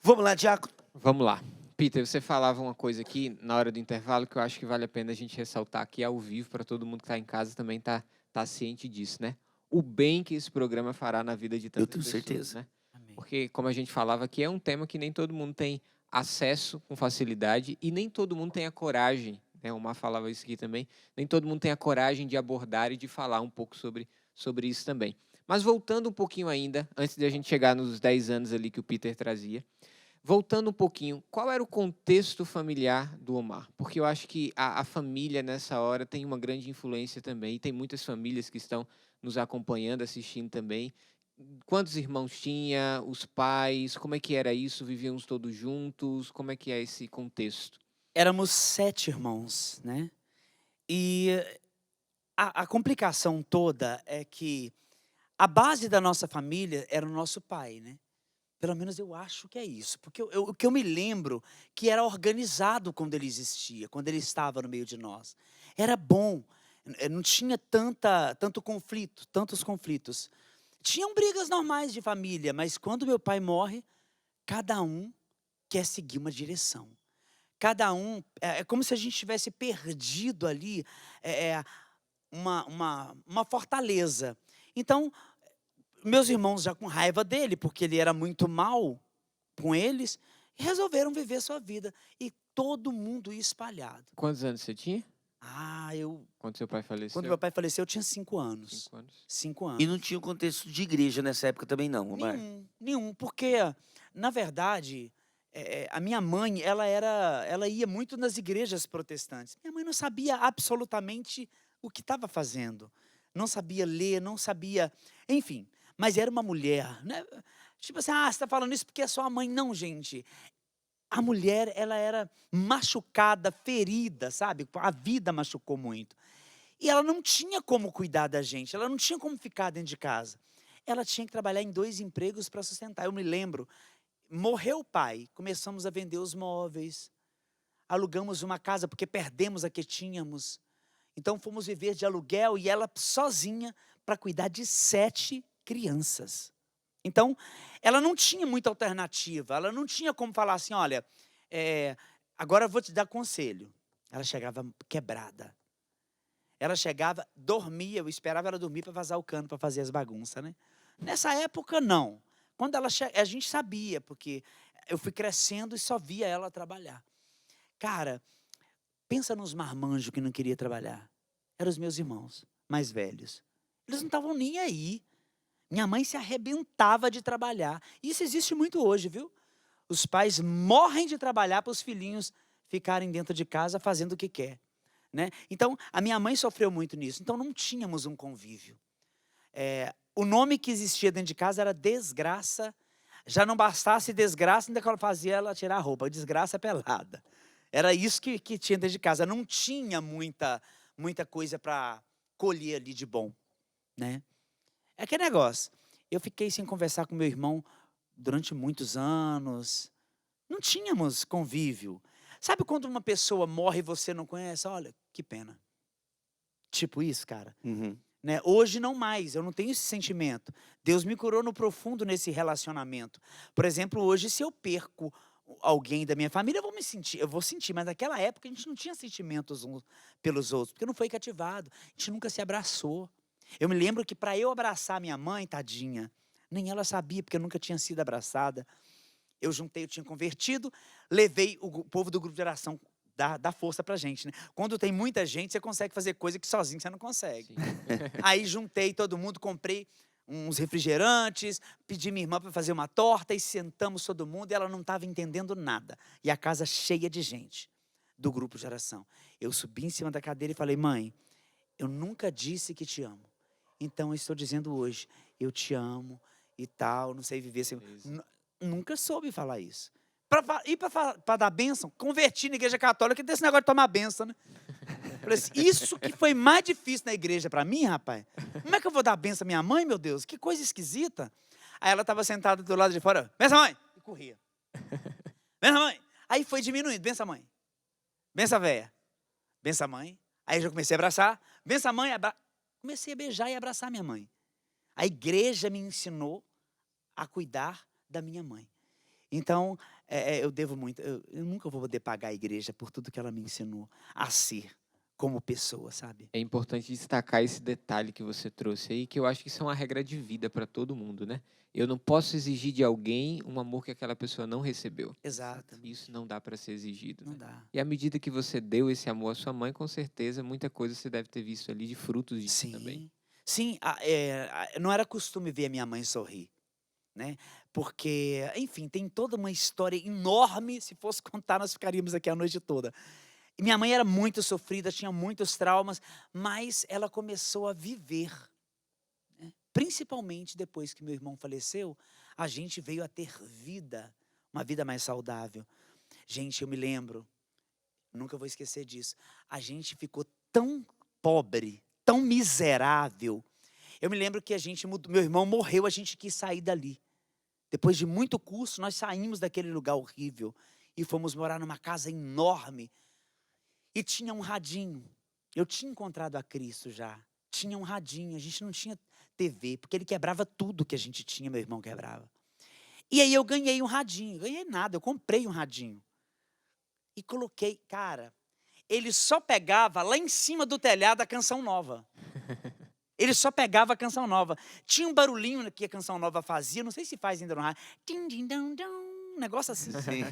Vamos lá, Diácono? Vamos lá. Peter, você falava uma coisa aqui na hora do intervalo que eu acho que vale a pena a gente ressaltar aqui ao vivo para todo mundo que está em casa também tá ciente disso, né? O bem que esse programa fará na vida de tantas pessoas. Eu tenho certeza. Né? Porque, como a gente falava aqui, é um tema que nem todo mundo tem acesso com facilidade e nem todo mundo tem a coragem, né? O Omar falava isso aqui também, nem todo mundo tem a coragem de abordar e de falar um pouco sobre isso também. Mas voltando um pouquinho ainda, antes de a gente chegar nos 10 anos ali que o Peter trazia, voltando um pouquinho, qual era o contexto familiar do Omar? Porque eu acho que a família, nessa hora, tem uma grande influência também. E tem muitas famílias que estão nos acompanhando, assistindo também. Quantos irmãos tinha? Os pais? Como é que era isso? Vivíamos todos juntos? Como é que é esse contexto? Éramos 7 irmãos, né? E a complicação toda é que a base da nossa família era o nosso pai, né? Pelo menos eu acho que é isso. Porque o que eu me lembro que era organizado quando ele existia, quando ele estava no meio de nós. Era bom, não tinha tantos conflitos. Tinham brigas normais de família, mas quando meu pai morre, cada um quer seguir uma direção. Cada um, é como se a gente tivesse perdido ali uma fortaleza. Então, meus irmãos já com raiva dele, porque ele era muito mal com eles, resolveram viver sua vida. E todo mundo ia espalhado. Quantos anos você tinha? Quando seu pai faleceu? Quando meu pai faleceu, eu tinha 5 anos. 5 anos. 5 anos. E não tinha o contexto de igreja nessa época também não, Omar? Nenhum, porque, na verdade, a minha mãe, ela ia muito nas igrejas protestantes. Minha mãe não sabia absolutamente o que estava fazendo. Não sabia ler, não sabia... Enfim, mas era uma mulher, né? Tipo assim, você está falando isso porque é sua mãe. Não, gente. A mulher, ela era machucada, ferida, sabe? A vida machucou muito. E ela não tinha como cuidar da gente, ela não tinha como ficar dentro de casa. Ela tinha que trabalhar em 2 empregos para sustentar. Eu me lembro, morreu o pai, começamos a vender os móveis, alugamos uma casa porque perdemos a que tínhamos. Então fomos viver de aluguel e ela sozinha para cuidar de 7 crianças. Então, ela não tinha muita alternativa, ela não tinha como falar assim, olha, agora eu vou te dar conselho. Ela chegava quebrada. Ela chegava, dormia, eu esperava ela dormir para vazar o cano, para fazer as bagunças, né? Nessa época, não. Quando ela a gente sabia, porque eu fui crescendo e só via ela trabalhar. Cara, pensa nos marmanjos que não queria trabalhar. Eram os meus irmãos mais velhos. Eles não estavam nem aí. Minha mãe se arrebentava de trabalhar. Isso existe muito hoje, viu? Os pais morrem de trabalhar para os filhinhos ficarem dentro de casa fazendo o que quer, né? Então, a minha mãe sofreu muito nisso. Então, não tínhamos um convívio. O nome que existia dentro de casa era desgraça. Já não bastasse desgraça, ainda que ela fazia ela tirar a roupa. Desgraça pelada. Era isso que tinha dentro de casa. Não tinha muita coisa para colher ali de bom, né? É aquele negócio. Eu fiquei sem conversar com meu irmão durante muitos anos. Não tínhamos convívio. Sabe quando uma pessoa morre e você não conhece? Olha, que pena. Tipo isso, cara. Uhum. Né? Hoje não mais, eu não tenho esse sentimento. Deus me curou no profundo nesse relacionamento. Por exemplo, hoje se eu perco alguém da minha família, eu vou sentir, mas naquela época a gente não tinha sentimentos uns pelos outros, porque não foi cativado, a gente nunca se abraçou. Eu me lembro que para eu abraçar minha mãe, tadinha, nem ela sabia, porque eu nunca tinha sido abraçada. Eu tinha convertido, levei o povo do grupo de oração, dá força pra gente, né? Quando tem muita gente, você consegue fazer coisa que sozinho você não consegue. Aí juntei todo mundo, comprei uns refrigerantes, pedi minha irmã para fazer uma torta e sentamos todo mundo e ela não estava entendendo nada. E a casa cheia de gente do grupo de oração. Eu subi em cima da cadeira e falei, mãe, eu nunca disse que te amo. Então eu estou dizendo hoje, eu te amo e tal, não sei viver sem... Nunca soube falar isso. Para dar bênção, converti na igreja católica e desse negócio de tomar bênção, né? Falei assim, isso que foi mais difícil na igreja para mim, rapaz. Como é que eu vou dar bênção à minha mãe, meu Deus? Que coisa esquisita. Aí ela estava sentada do lado de fora, benção, mãe! E corria. Benção, mãe! Aí foi diminuindo, benção, mãe. Benção, véia. Benção, mãe. Aí eu já comecei a abraçar. Benção, mãe. Comecei a beijar e abraçar minha mãe. A igreja me ensinou a cuidar da minha mãe. Então, eu devo muito. Eu nunca vou poder pagar a igreja por tudo que ela me ensinou a ser como pessoa, sabe? É importante destacar esse detalhe que você trouxe aí, que eu acho que isso é uma regra de vida para todo mundo, né? Eu não posso exigir de alguém um amor que aquela pessoa não recebeu. Exato. Isso não dá para ser exigido. Não Né? dá. E à medida que você deu esse amor à sua mãe, com certeza, muita coisa você deve ter visto ali de frutos disso também. Sim, não era costume ver a minha mãe sorrir, né? Porque, enfim, tem toda uma história enorme. Se fosse contar, nós ficaríamos aqui a noite toda. E minha mãe era muito sofrida, tinha muitos traumas, mas ela começou a viver. Né? Principalmente depois que meu irmão faleceu, a gente veio a ter vida, uma vida mais saudável. Gente, eu me lembro, nunca vou esquecer disso, a gente ficou tão pobre, tão miserável. Eu me lembro que meu irmão morreu, a gente quis sair dali. Depois de muito curso, nós saímos daquele lugar horrível e fomos morar numa casa enorme. E tinha um radinho. Eu tinha encontrado a Cristo já. Tinha um radinho, a gente não tinha TV, porque ele quebrava tudo que a gente tinha, meu irmão quebrava. E aí eu ganhei um radinho, ganhei nada, eu comprei um radinho. E coloquei, cara, ele só pegava lá em cima do telhado a Canção Nova. Ele só pegava a Canção Nova. Tinha um barulhinho que a Canção Nova fazia, não sei se faz ainda no rádio. Um negócio assim. Sim.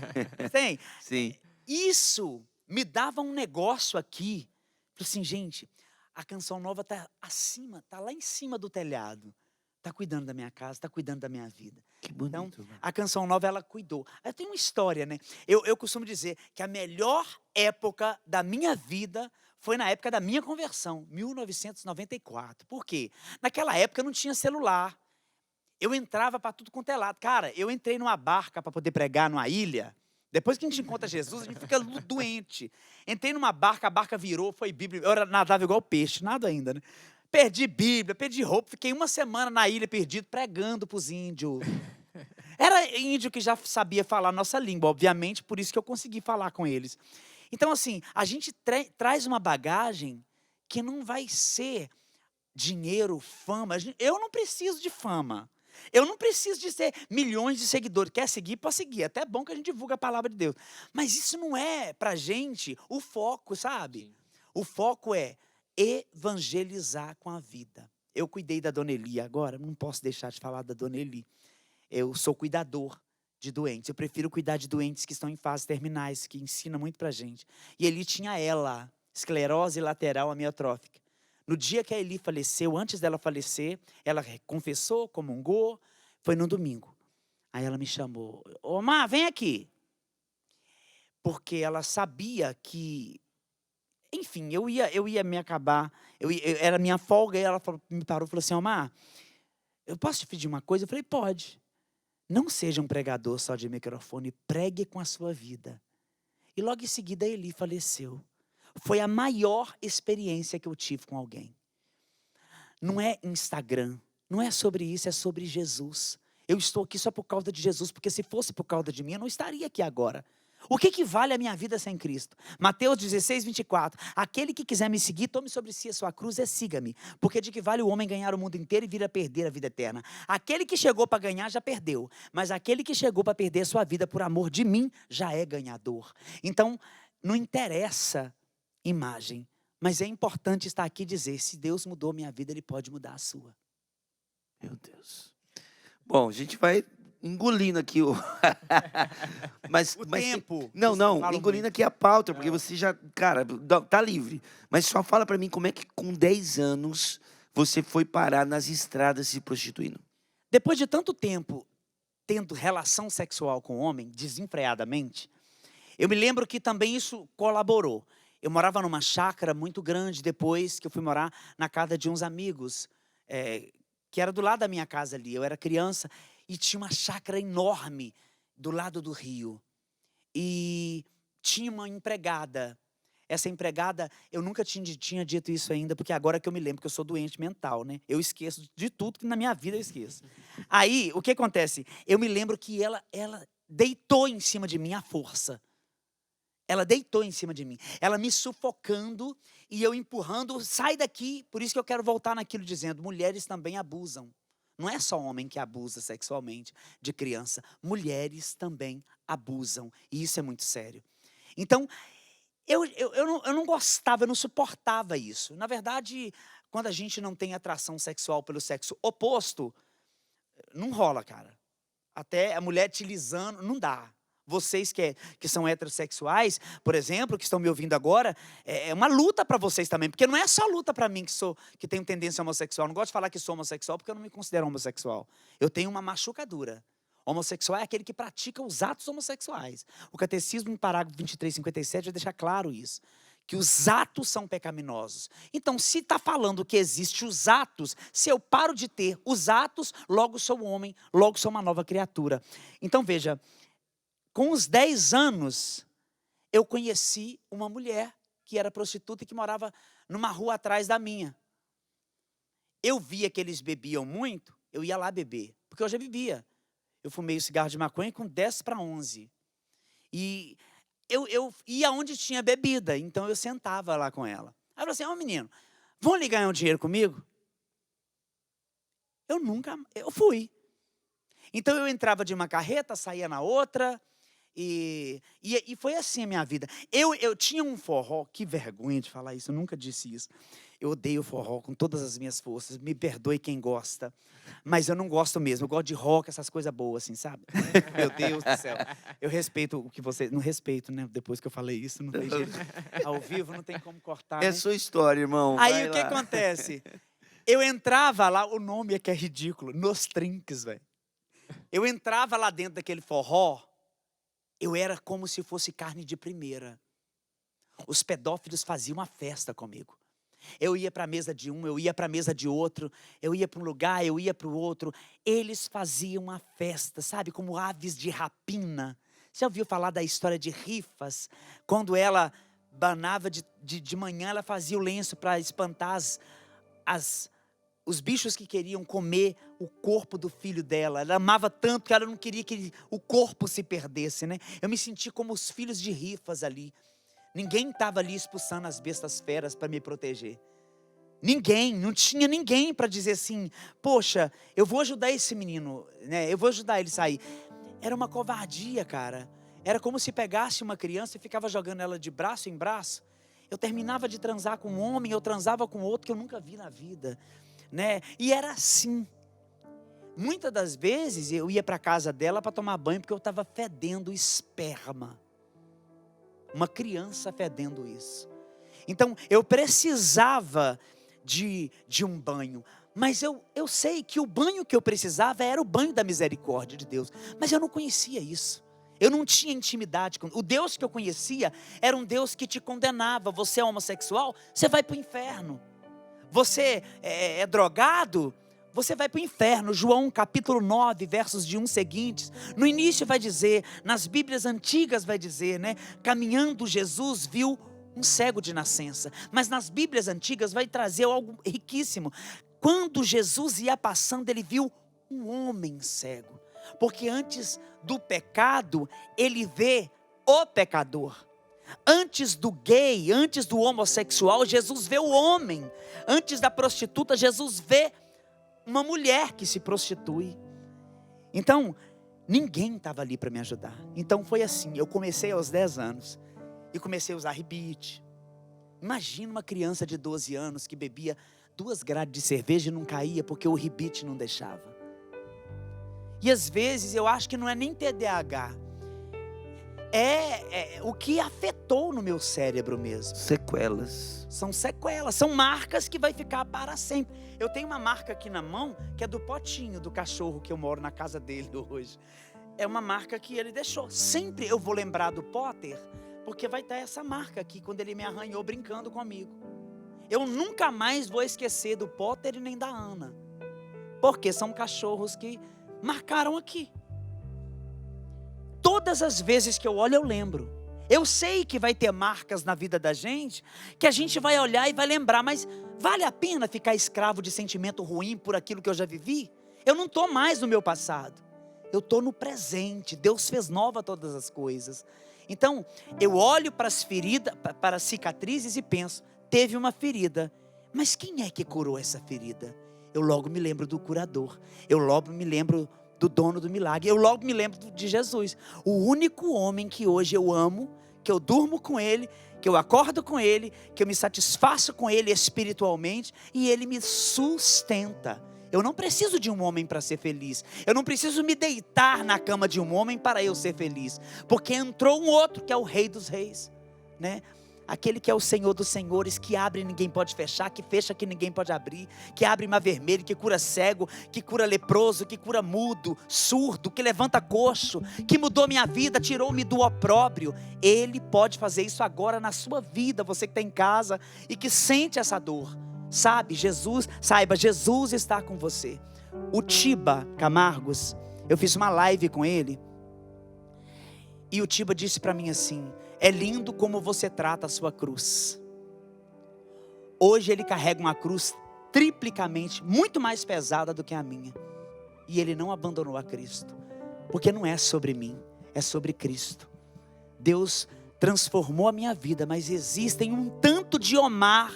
Tem? Sim. Isso me dava um negócio aqui. Falei assim, gente, a Canção Nova está acima, está lá em cima do telhado. Está cuidando da minha casa, está cuidando da minha vida. Que bonito. Então, a Canção Nova, ela cuidou. Ela tem uma história, né? Eu costumo dizer que a melhor época da minha vida foi na época da minha conversão, 1994. Por quê? Naquela época não tinha celular. Eu entrava para tudo quanto é lado. Cara, eu entrei numa barca para poder pregar numa ilha. Depois que a gente encontra Jesus, a gente fica doente. Entrei numa barca, a barca virou, foi Bíblia. Eu nadava igual peixe, nada ainda, né? Perdi Bíblia, perdi roupa. Fiquei uma semana na ilha perdido, pregando para os índios. Era índio que já sabia falar a nossa língua, obviamente, por isso que eu consegui falar com eles. Então, assim, a gente traz uma bagagem que não vai ser dinheiro, fama. Eu não preciso de fama. Eu não preciso de ter milhões de seguidores. Quer seguir, pode seguir. Até é bom que a gente divulga a palavra de Deus. Mas isso não é, pra gente, o foco, sabe? Sim. O foco é evangelizar com a vida. Eu cuidei da Dona Eli agora, não posso deixar de falar da Dona Eli. Eu sou cuidador de doentes. Eu prefiro cuidar de doentes que estão em fases terminais, que ensina muito pra gente. E Eli tinha esclerose lateral amiotrófica. No dia que a Eli faleceu, antes dela falecer, ela confessou, comungou, foi no domingo. Aí ela me chamou, ô Má, vem aqui. Porque ela sabia que, enfim, eu ia me acabar, era minha folga, e ela me parou e falou assim, ô Má, eu posso te pedir uma coisa? Eu falei, pode. Não seja um pregador só de microfone, pregue com a sua vida. E logo em seguida a Eli faleceu. Foi a maior experiência que eu tive com alguém. Não é Instagram, não é sobre isso, é sobre Jesus. Eu estou aqui só por causa de Jesus, porque se fosse por causa de mim, eu não estaria aqui agora. O que vale a minha vida sem Cristo? Mateus 16, 24. Aquele que quiser me seguir, tome sobre si a sua cruz e siga-me. Porque de que vale o homem ganhar o mundo inteiro e vir a perder a vida eterna? Aquele que chegou para ganhar já perdeu. Mas aquele que chegou para perder a sua vida por amor de mim, já é ganhador. Então, não interessa imagem. Mas é importante estar aqui e dizer, se Deus mudou minha vida, Ele pode mudar a sua. Meu Deus. Bom, a gente vai engolindo aqui o... mas tempo. Não, engolindo aqui a pauta, porque você já, cara, tá livre. Mas só fala pra mim como é que com 10 anos você foi parar nas estradas se prostituindo? Depois de tanto tempo tendo relação sexual com o homem, desenfreadamente, eu me lembro que também isso colaborou. Eu morava numa chácara muito grande depois que eu fui morar na casa de uns amigos, que era do lado da minha casa ali. Eu era criança e tinha uma chácara enorme do lado do rio. E tinha uma empregada. Essa empregada, eu nunca tinha dito isso ainda, porque agora que eu me lembro que eu sou doente mental, né? Eu esqueço de tudo que na minha vida eu esqueço. Aí, o que acontece? Eu me lembro que ela deitou em cima de mim à força. Ela deitou em cima de mim. Ela me sufocando e eu empurrando. Sai daqui. Por isso que eu quero voltar naquilo dizendo, mulheres também abusam. Não é só homem que abusa sexualmente de criança. Mulheres também abusam. E isso é muito sério. Então, eu não gostava, eu não suportava isso. Na verdade, quando a gente não tem atração sexual pelo sexo oposto, não rola, cara. Até a mulher te lisando, não dá. Vocês que são heterossexuais, por exemplo, que estão me ouvindo agora, é uma luta para vocês também. Porque não é só luta para mim que tenho tendência homossexual. Não gosto de falar que sou homossexual porque eu não me considero homossexual. Eu tenho uma machucadura. Homossexual é aquele que pratica os atos homossexuais. O Catecismo, no parágrafo 2357, vai deixar claro isso. Que os atos são pecaminosos. Então, se está falando que existem os atos, se eu paro de ter os atos, logo sou homem, logo sou uma nova criatura. Então, veja, com uns 10 anos, eu conheci uma mulher que era prostituta e que morava numa rua atrás da minha. Eu via que eles bebiam muito, eu ia lá beber, porque eu já bebia. Eu fumei o cigarro de maconha com 10 para 11. E eu ia onde tinha bebida, então eu sentava lá com ela. Aí eu falei assim, menino, vão ali ganhar um dinheiro comigo? Eu fui. Então eu entrava de uma carreta, saía na outra, e foi assim a minha vida. Eu tinha um forró, que vergonha de falar isso, eu nunca disse isso. Eu odeio forró com todas as minhas forças, me perdoe quem gosta, mas eu não gosto mesmo, eu gosto de rock, essas coisas boas assim, sabe? Meu Deus do céu, eu respeito o que você, não respeito, né, depois que eu falei isso, não tem jeito, ao vivo não tem como cortar, É né? sua história, irmão. Aí vai o que lá. acontece? Eu entrava lá, o nome é que é ridículo, Nos Trinques, velho. Eu entrava lá dentro daquele forró, eu era como se fosse carne de primeira. Os pedófilos faziam uma festa comigo. Eu ia para a mesa de um, eu ia para a mesa de outro, eu ia para um lugar, eu ia para o outro. Eles faziam uma festa, sabe, como aves de rapina. Você ouviu falar da história de Rifas? Quando ela banava de manhã, ela fazia o lenço para espantar os bichos que queriam comer o corpo do filho dela. Ela amava tanto que ela não queria que o corpo se perdesse, né? Eu me senti como os filhos de Rifas ali. Ninguém estava ali expulsando as bestas feras para me proteger. Ninguém, não tinha ninguém para dizer assim, poxa, eu vou ajudar esse menino, né? Eu vou ajudar ele a sair. Era uma covardia, cara. Era como se pegasse uma criança e ficava jogando ela de braço em braço. Eu terminava de transar com um homem, eu transava com outro que eu nunca vi na vida, né? E era assim. Muitas das vezes eu ia para a casa dela para tomar banho porque eu estava fedendo esperma. Uma criança fedendo isso. Então, eu precisava de um banho. Mas eu sei que o banho que eu precisava era o banho da misericórdia de Deus. Mas eu não conhecia isso. Eu não tinha intimidade com... O Deus que eu conhecia era um Deus que te condenava. Você é homossexual, você vai para o inferno. Você é drogado, você vai para o inferno. João capítulo 9, versos de 1 seguintes. No início vai dizer, nas Bíblias antigas vai dizer, né? Caminhando Jesus viu um cego de nascença. Mas nas Bíblias antigas vai trazer algo riquíssimo. Quando Jesus ia passando, ele viu um homem cego. Porque antes do pecado, ele vê o pecador. Antes do gay, antes do homossexual, Jesus vê o homem. Antes da prostituta, Jesus vê uma mulher que se prostitui. Então, ninguém estava ali para me ajudar. Então foi assim, eu comecei aos 10 anos. E comecei a usar ribite. Imagina uma criança de 12 anos que bebia 2 grades de cerveja e não caía porque o ribite não deixava. E às vezes eu acho que não é nem TDAH. o que afetou no meu cérebro mesmo. Sequelas. São sequelas, são marcas que vai ficar para sempre. Eu tenho uma marca aqui na mão, que é do potinho do cachorro que eu moro na casa dele hoje. É uma marca que ele deixou. Sempre eu vou lembrar do Potter, porque vai estar essa marca aqui, quando ele me arranhou brincando comigo. Eu nunca mais vou esquecer do Potter e nem da Ana, porque são cachorros que marcaram aqui. Todas as vezes que eu olho, eu lembro. Eu sei que vai ter marcas na vida da gente, que a gente vai olhar e vai lembrar, mas vale a pena ficar escravo de sentimento ruim por aquilo que eu já vivi? Eu não estou mais no meu passado, eu estou no presente. Deus fez nova todas as coisas. Então, eu olho para as feridas, para as cicatrizes e penso, teve uma ferida, mas quem é que curou essa ferida? Eu logo me lembro do curador, eu logo me lembro do dono do milagre, eu logo me lembro de Jesus, o único homem que hoje eu amo, que eu durmo com ele, que eu acordo com ele, que eu me satisfaço com ele espiritualmente, e ele me sustenta. Eu não preciso de um homem para ser feliz, eu não preciso me deitar na cama de um homem para eu ser feliz, porque entrou um outro que é o Rei dos Reis, né? Aquele que é o Senhor dos Senhores, que abre e ninguém pode fechar, que fecha que ninguém pode abrir, que abre mar vermelho, que cura cego, que cura leproso, que cura mudo, surdo, que levanta coxo, que mudou minha vida, tirou-me do opróbrio. Ele pode fazer isso agora na sua vida, você que está em casa e que sente essa dor. Saiba, Jesus está com você. O Tiba Camargos, eu fiz uma live com ele, e o Tiba disse para mim assim: é lindo como você trata a sua cruz. Hoje ele carrega uma cruz triplicamente, muito mais pesada do que a minha. E ele não abandonou a Cristo. Porque não é sobre mim, é sobre Cristo. Deus transformou a minha vida, mas existem um tanto de Omar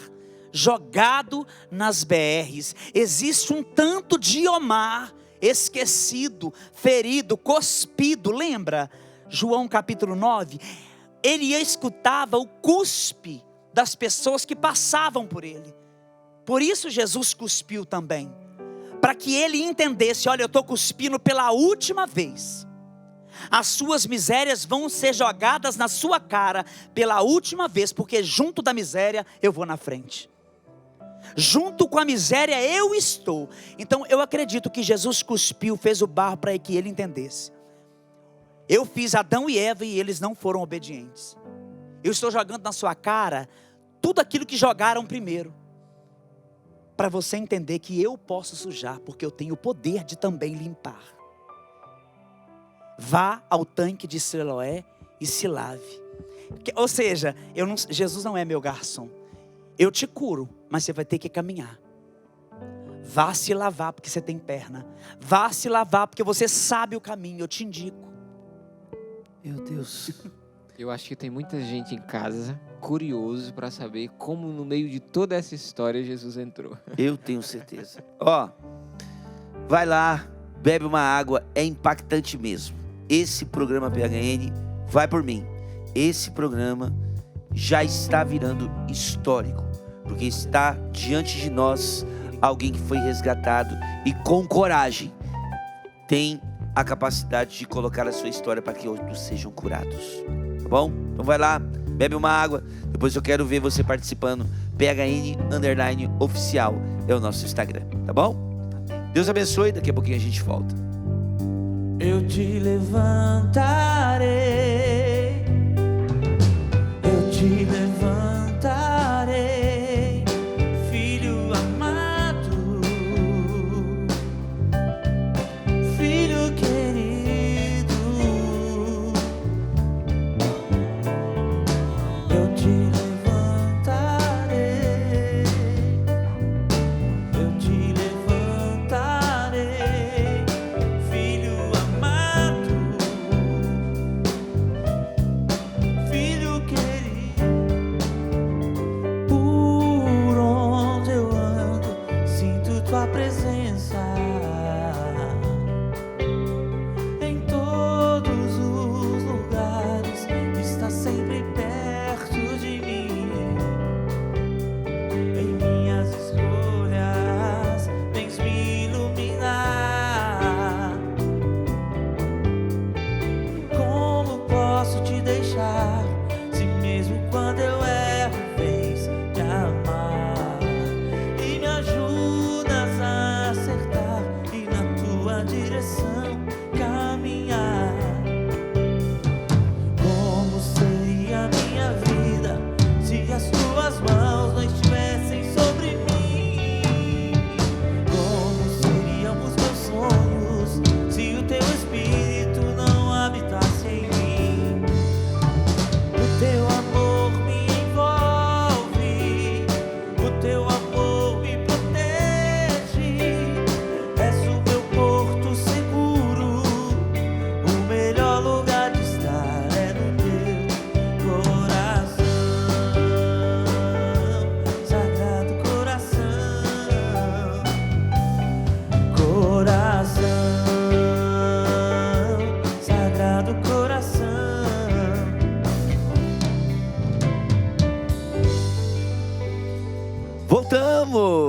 jogado nas BRs. Existe um tanto de Omar esquecido, ferido, cuspido. Lembra? João capítulo 9... ele escutava o cuspe das pessoas que passavam por ele. Por isso Jesus cuspiu também, para que ele entendesse: olha, eu estou cuspindo pela última vez. As suas misérias vão ser jogadas na sua cara pela última vez, porque junto da miséria eu vou na frente. Junto com a miséria eu estou. Então eu acredito que Jesus cuspiu, fez o barro para que ele entendesse: eu fiz Adão e Eva e eles não foram obedientes. Eu estou jogando na sua cara tudo aquilo que jogaram primeiro, para você entender que eu posso sujar, porque eu tenho o poder de também limpar. Vá ao tanque de Siloé e se lave. Ou seja, Jesus não é meu garçom. Eu te curo, mas você vai ter que caminhar. Vá se lavar porque você tem perna. Vá se lavar porque você sabe o caminho, eu te indico. Meu Deus. Eu acho que tem muita gente em casa curioso para saber como no meio de toda essa história Jesus entrou. Eu tenho certeza. Vai lá, bebe uma água, é impactante mesmo. Esse programa PHN, vai por mim, esse programa já está virando histórico, porque está diante de nós alguém que foi resgatado e com coragem tem a capacidade de colocar a sua história para que outros sejam curados. Tá bom? Então vai lá, bebe uma água. Depois eu quero ver você participando. PHN_oficial é o nosso Instagram. Tá bom? Deus abençoe. Daqui a pouquinho a gente volta. Eu te levantarei. Eu te levantarei, filho amado, filho querido. Eu te levantarei, eu te levantarei, filho amado, filho querido.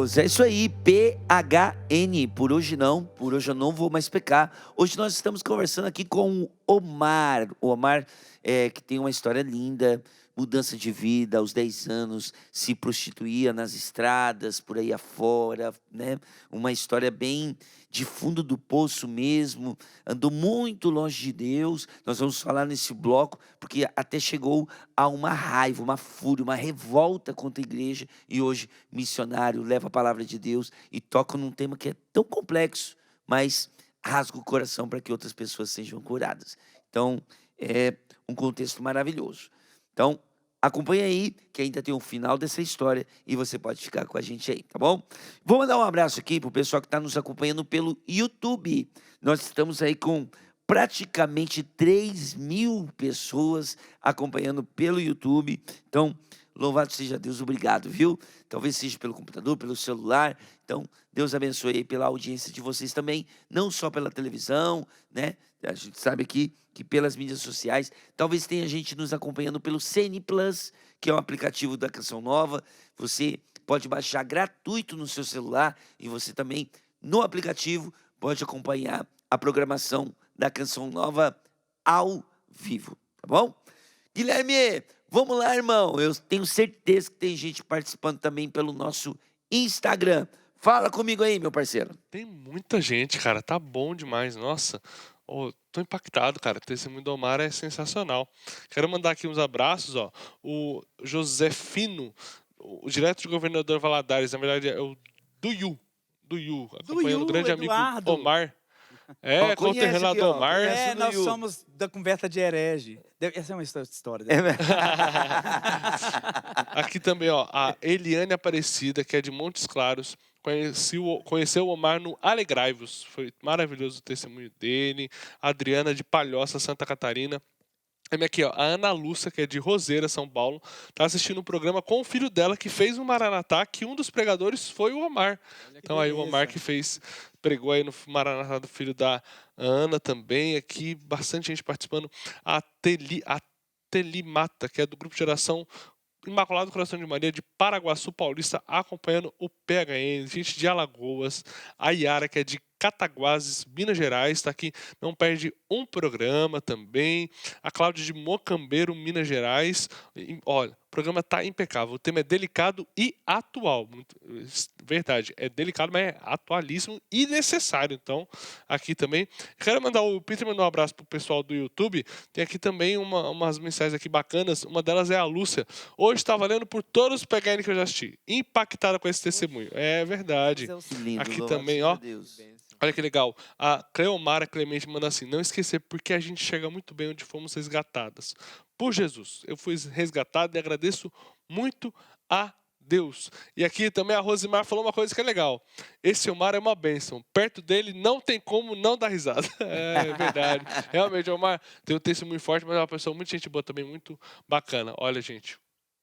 Deus. É isso aí, PHN. Por hoje eu não vou mais pecar. Hoje nós estamos conversando aqui com o Omar. O Omar que tem uma história linda, mudança de vida, aos 10 anos, se prostituía nas estradas, por aí afora, né? Uma história bem de fundo do poço mesmo, andou muito longe de Deus. Nós vamos falar nesse bloco, porque até chegou a uma raiva, uma fúria, uma revolta contra a igreja, e hoje missionário leva a palavra de Deus e toca num tema que é tão complexo, mas rasga o coração para que outras pessoas sejam curadas. Então, é um contexto maravilhoso. Então, acompanha aí, que ainda tem o final dessa história e você pode ficar com a gente aí, tá bom? Vou mandar um abraço aqui pro pessoal que está nos acompanhando pelo YouTube. Nós estamos aí com praticamente 3.000 pessoas acompanhando pelo YouTube. Então, louvado seja Deus, obrigado, viu? Talvez seja pelo computador, pelo celular. Então, Deus abençoe aí pela audiência de vocês também, não só pela televisão, né? A gente sabe aqui que pelas mídias sociais, talvez tenha gente nos acompanhando pelo CN Plus, que é um aplicativo da Canção Nova. Você pode baixar gratuito no seu celular e você também, no aplicativo, pode acompanhar a programação da Canção Nova ao vivo, tá bom? Guilherme, vamos lá, irmão. Eu tenho certeza que tem gente participando também pelo nosso Instagram. Fala comigo aí, meu parceiro. Tem muita gente, cara. Tá bom demais. Nossa, tô impactado, cara. O testemunho do Omar é sensacional. Quero mandar aqui uns abraços, ó. O José Fino, o direto de Governador Valadares, na verdade é o Duyu, acompanhando o grande Eduardo. amigo Omar. Ó, conhece Co-terrenado aqui, ó. Omar. Conhece o Nós Duyu. somos da conversa de herege. Essa é uma história. Aqui também, ó, a Eliane Aparecida, que é de Montes Claros, conheceu o Omar no Alegrai-vos. Foi maravilhoso o testemunho dele. A Adriana de Palhoça, Santa Catarina. Também aqui, ó, a Ana Lúcia, que é de Roseira, São Paulo, tá assistindo um programa com o filho dela, que fez um Maranatá, que um dos pregadores foi o Omar. Então aí o Omar que pregou aí no Maranatá do filho da Ana também. Aqui, bastante gente participando. A Telimata, que é do Grupo Geração Imaculado Coração de Maria, de Paraguaçu Paulista, acompanhando o PHN. Gente de Alagoas. A Yara, que é de Cataguases, Minas Gerais, está aqui, não perde um programa também. A Cláudia de Mocambeiro, Minas Gerais. Olha, o programa está impecável. O tema é delicado e atual. Verdade, é delicado, mas é atualíssimo e necessário. Então, aqui também. Quero mandar o Peter mandar um abraço pro pessoal do YouTube. Tem aqui também umas mensagens aqui bacanas. Uma delas é a Lúcia. Hoje está valendo por todos os PHN que eu já assisti. Impactada com esse testemunho. É verdade. Que lindo, Aqui louvado também, seja ó. Deus. Olha que legal. A Cleomara Clemente manda assim: não esquecer, porque a gente chega muito bem onde fomos resgatadas. Por Jesus, eu fui resgatada e agradeço muito a Deus. E aqui também a Rosimar falou uma coisa que é legal. Esse Omar é uma bênção. Perto dele não tem como não dar risada. É verdade. Realmente, o Omar tem um texto muito forte, mas é uma pessoa muito gente boa também, muito bacana. Olha, gente,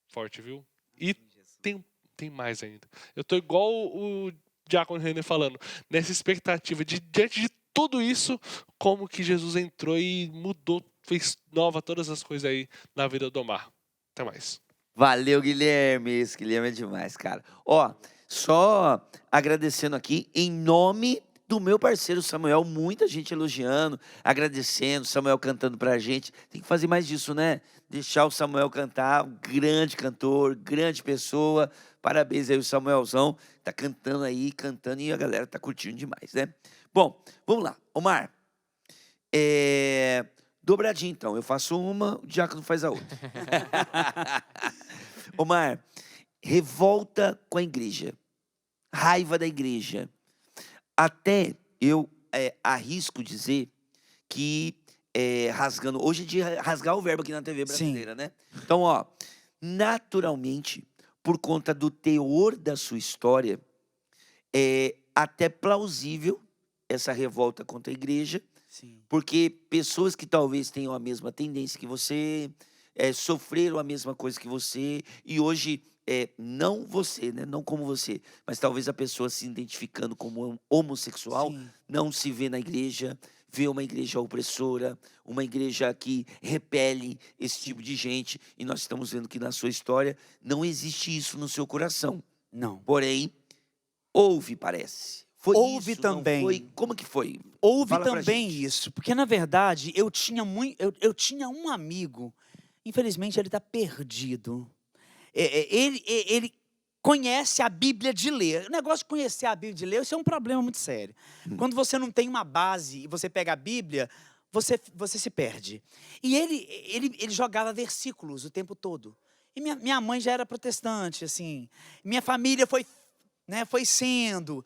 forte, viu? E tem mais ainda. Eu tô igual o Diácono René falando, nessa expectativa de, diante de tudo isso, como que Jesus entrou e mudou, fez nova todas as coisas aí na vida do Omar. Até mais. Valeu, Guilherme. Esse Guilherme é demais, cara. Ó, só agradecendo aqui em nome do meu parceiro Samuel, muita gente elogiando, agradecendo, Samuel cantando pra gente. Tem que fazer mais disso, né? Deixar o Samuel cantar, um grande cantor, grande pessoa. Parabéns aí o Samuelzão, tá cantando aí, e a galera tá curtindo demais, né? Bom, vamos lá. Omar, dobradinha então, eu faço uma, o Diácono faz a outra. Omar, revolta com a igreja, raiva da igreja. Até eu arrisco dizer que rasgando, hoje é de rasgar o verbo aqui na TV brasileira, né? Então, ó, naturalmente, por conta do teor da sua história, é até plausível essa revolta contra a igreja, porque pessoas que talvez tenham a mesma tendência que você, sofreram a mesma coisa que você, e hoje, não você, né? Não como você, mas talvez a pessoa se identificando como homossexual, não se vê na igreja, vê uma igreja opressora, uma igreja que repele esse tipo de gente, e nós estamos vendo que na sua história não existe isso no seu coração. Não. Porém, houve, parece. Foi Houve isso, não também. foi? Como que foi? Houve Fala pra também gente. isso, porque na verdade eu tinha um amigo, infelizmente ele está perdido. Ele conhece a Bíblia de ler. O negócio de conhecer a Bíblia de ler, isso é um problema muito sério. Quando você não tem uma base e você pega a Bíblia, você se perde. E ele jogava versículos o tempo todo. E minha mãe já era protestante, assim. Minha família foi sendo.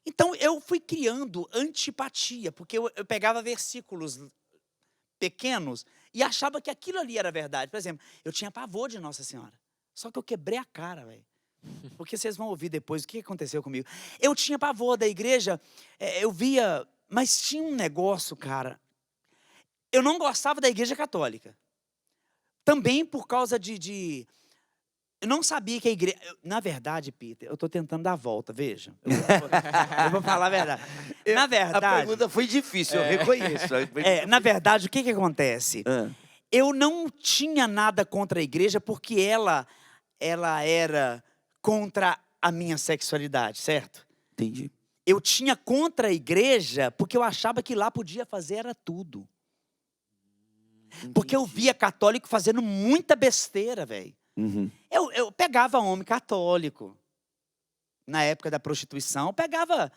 Então, eu fui criando antipatia, porque eu pegava versículos pequenos e achava que aquilo ali era verdade. Por exemplo, eu tinha pavor de Nossa Senhora. Só que eu quebrei a cara, velho. Porque vocês vão ouvir depois o que aconteceu comigo. Eu tinha pavor da igreja, eu via... Mas tinha um negócio, cara. Eu não gostava da igreja católica. Também por causa eu não sabia que a igreja... Na verdade, Peter, eu estou tentando dar a volta, veja. Eu vou falar a verdade. Na verdade... A pergunta foi difícil, eu reconheço. Na verdade, o que acontece? Ah, Eu não tinha nada contra a igreja porque ela era contra a minha sexualidade, certo? entendi. Eu tinha contra a igreja porque eu achava que lá podia fazer era tudo. Porque eu via católico fazendo muita besteira, velho. Uhum. Eu pegava homem católico. Na época da prostituição, eu pegava...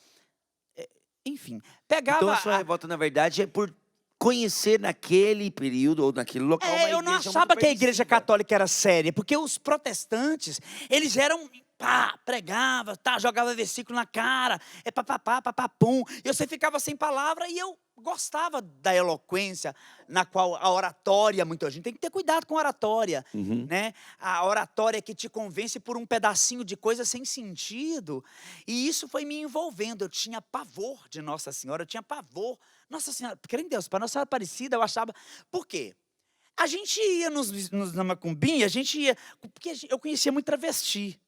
Enfim, pegava... Então a sua revolta, na verdade, é por conhecer naquele período ou naquele local uma eu não igreja achava muito que a igreja permissiva. católica era séria, porque os protestantes, eles eram... pregava, jogava versículo na cara, papapum. E você ficava sem palavra e eu gostava da eloquência, na qual a oratória, muita gente tem que ter cuidado com a oratória, Uhum. né? A oratória que te convence por um pedacinho de coisa sem sentido. E isso foi me envolvendo. Eu tinha pavor de Nossa Senhora, eu tinha pavor. Nossa Senhora, crendo em Deus, para Nossa Senhora Aparecida, eu achava... Por quê? A gente ia na macumbinha, porque eu conhecia muito travesti.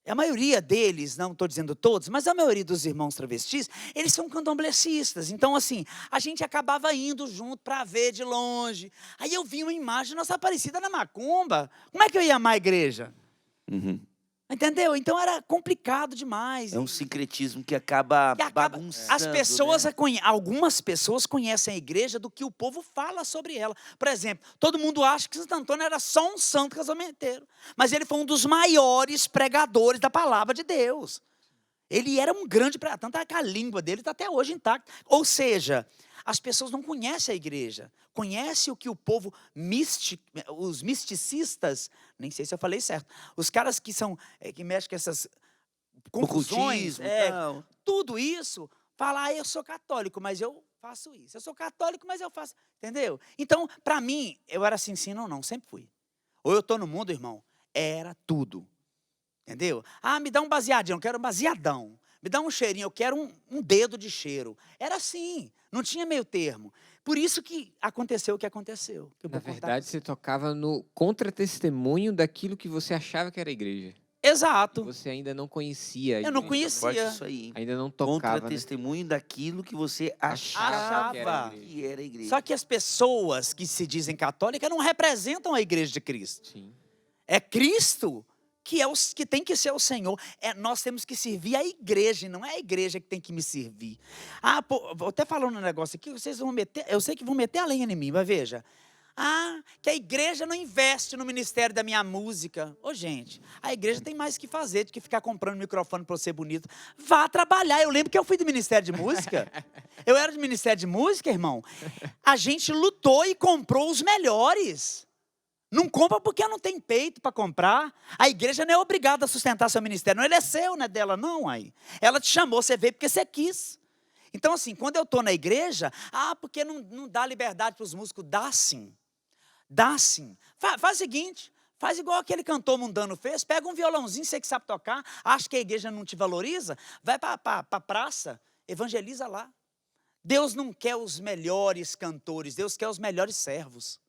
A maioria deles, não estou dizendo todos, mas a maioria dos irmãos travestis, eles são candomblecistas. Então, assim, a gente acabava indo junto para ver de longe. Aí eu vi uma imagem Nossa Aparecida na macumba. Como é que eu ia amar a igreja? Uhum. Entendeu? Então era complicado demais. É um sincretismo que acaba bagunçando. As pessoas, né? algumas pessoas conhecem a igreja do que o povo fala sobre ela. Por exemplo, todo mundo acha que Santo Antônio era só um santo casamenteiro. Mas ele foi um dos maiores pregadores da palavra de Deus. Ele era um grande pregador, tanto é que a língua dele está até hoje intacta. Ou seja, as pessoas não conhecem a igreja. Conhecem o que o povo os misticistas, nem sei se eu falei certo, os caras que mexem com essas confusões, Ocultismo e tal. tudo isso, fala, eu sou católico, mas eu faço isso. Eu sou católico, mas eu faço, entendeu? Então, para mim, eu era assim, sim, não, sempre fui. Ou eu estou no mundo, irmão, era tudo. Entendeu? Me dá um baseadinho, eu quero um baseadão. Me dá um cheirinho, eu quero um dedo de cheiro. Era assim, não tinha meio termo. Por isso que aconteceu o que aconteceu. Na verdade, você tocava no contra-testemunho daquilo que você achava que era a igreja. Exato. Você ainda não conhecia a Eu não igreja. Forte conhecia. isso aí. Ainda não tocava. Contra testemunho daquilo que você achava Achava. que era a igreja. Só que as pessoas que se dizem católicas não representam a igreja de Cristo. Sim. É Cristo que tem que ser o Senhor. Nós temos que servir a igreja, não é a igreja que tem que me servir. Vou até falando um negócio aqui, vocês vão meter, eu sei que vão meter a lenha em mim, mas veja. Que a igreja não investe no ministério da minha música. Gente, a igreja tem mais que fazer do que ficar comprando microfone para eu ser bonito. Vá trabalhar. Eu lembro que eu fui do ministério de música. Eu era do ministério de música, irmão. A gente lutou e comprou os melhores. Não compra porque não tem peito para comprar. A igreja não é obrigada a sustentar seu ministério. Não, ele é seu, não é dela, não. Aí. Ela te chamou, você veio porque você quis. Então, assim, quando eu estou na igreja, porque não dá liberdade para os músicos. Dá sim. Dá sim. Faz o seguinte, faz igual aquele cantor mundano fez, pega um violãozinho, você que sabe tocar, acha que a igreja não te valoriza, vai para a praça, evangeliza lá. Deus não quer os melhores cantores, Deus quer os melhores servos.